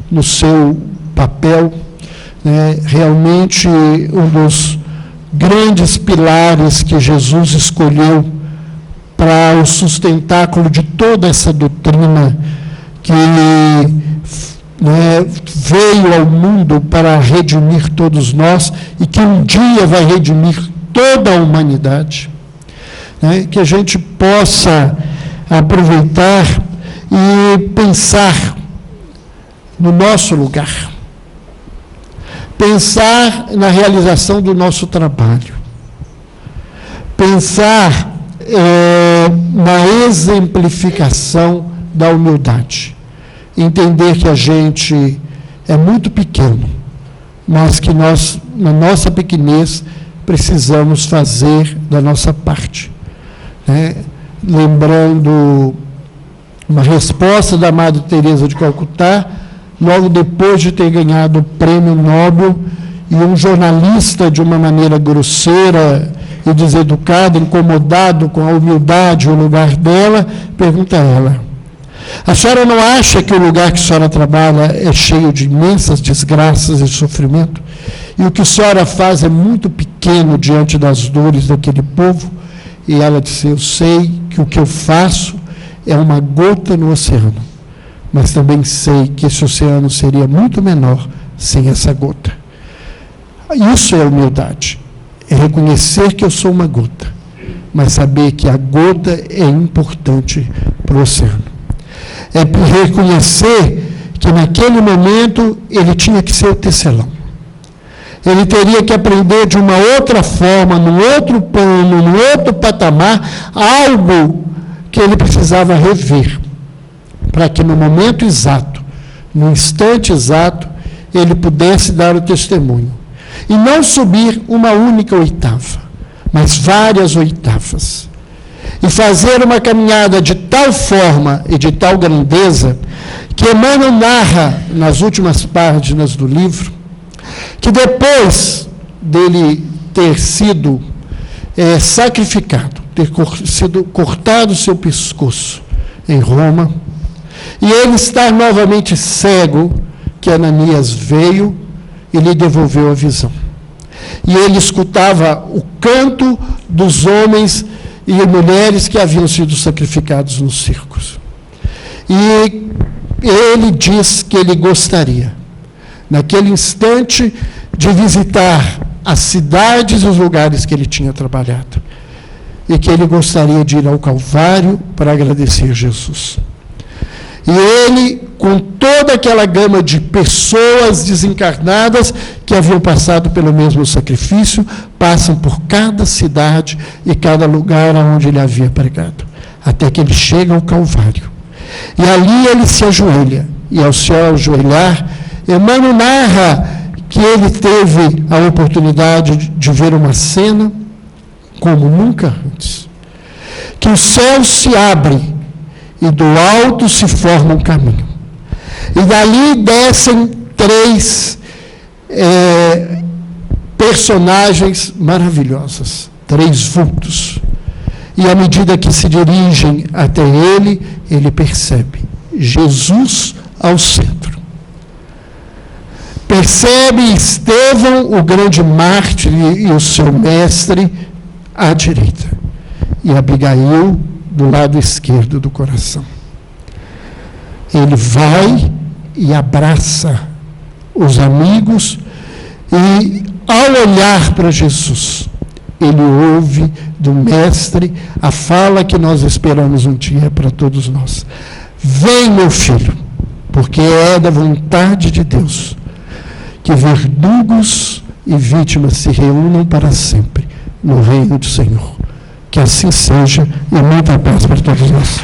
no seu papel, realmente um dos grandes pilares que Jesus escolheu para o sustentáculo de toda essa doutrina que veio ao mundo para redimir todos nós e que um dia vai redimir toda a humanidade. Que a gente possa aproveitar e pensar no nosso lugar, pensar na realização do nosso trabalho, pensar na exemplificação da humildade, entender que a gente é muito pequeno, mas que nós, na nossa pequenez, precisamos fazer da nossa parte. Lembrando uma resposta da Madre Teresa de Calcutá, logo depois de ter ganhado o Prêmio Nobel, e um jornalista, de uma maneira grosseira e deseducada, incomodado com a humildade e o lugar dela, pergunta a ela: A senhora não acha que o lugar que a senhora trabalha é cheio de imensas desgraças e sofrimento? E o que a senhora faz é muito pequeno diante das dores daquele povo? E ela disse: eu sei que o que eu faço é uma gota no oceano, mas também sei que esse oceano seria muito menor sem essa gota. Isso é humildade, é reconhecer que eu sou uma gota, mas saber que a gota é importante para o oceano. É reconhecer que naquele momento ele tinha que ser o tecelão. Ele teria que aprender de uma outra forma, num outro plano, num outro patamar, algo que ele precisava rever, para que no momento exato, no instante exato, ele pudesse dar o testemunho. E não subir uma única oitava, mas várias oitavas. E fazer uma caminhada de tal forma e de tal grandeza, que Emmanuel narra nas últimas páginas do livro, que depois dele ter sido sacrificado, ter sido cortado o seu pescoço em Roma, e ele estar novamente cego, que Ananias veio e lhe devolveu a visão. E ele escutava o canto dos homens e mulheres que haviam sido sacrificados nos circos. E ele diz que ele gostaria, naquele instante, de visitar as cidades e os lugares que ele tinha trabalhado. E que ele gostaria de ir ao Calvário para agradecer Jesus. E ele, com toda aquela gama de pessoas desencarnadas que haviam passado pelo mesmo sacrifício, passam por cada cidade e cada lugar onde ele havia pregado, até que ele chega ao Calvário. E ali ele se ajoelha, e ao se ajoelhar, Emmanuel narra que ele teve a oportunidade de ver uma cena como nunca antes. Que o céu se abre e do alto se forma um caminho. E dali descem 3 personagens maravilhosas, 3 vultos. E à medida que se dirigem até ele, ele percebe Jesus ao centro. Percebe Estevão, o grande mártir e o seu mestre, à direita. E Abigail, do lado esquerdo do coração. Ele vai e abraça os amigos e, ao olhar para Jesus, ele ouve do Mestre a fala que nós esperamos um dia para todos nós. Vem, meu filho, porque é da vontade de Deus que verdugos e vítimas se reúnam para sempre no reino do Senhor. Que assim seja, e muita paz para todos nós.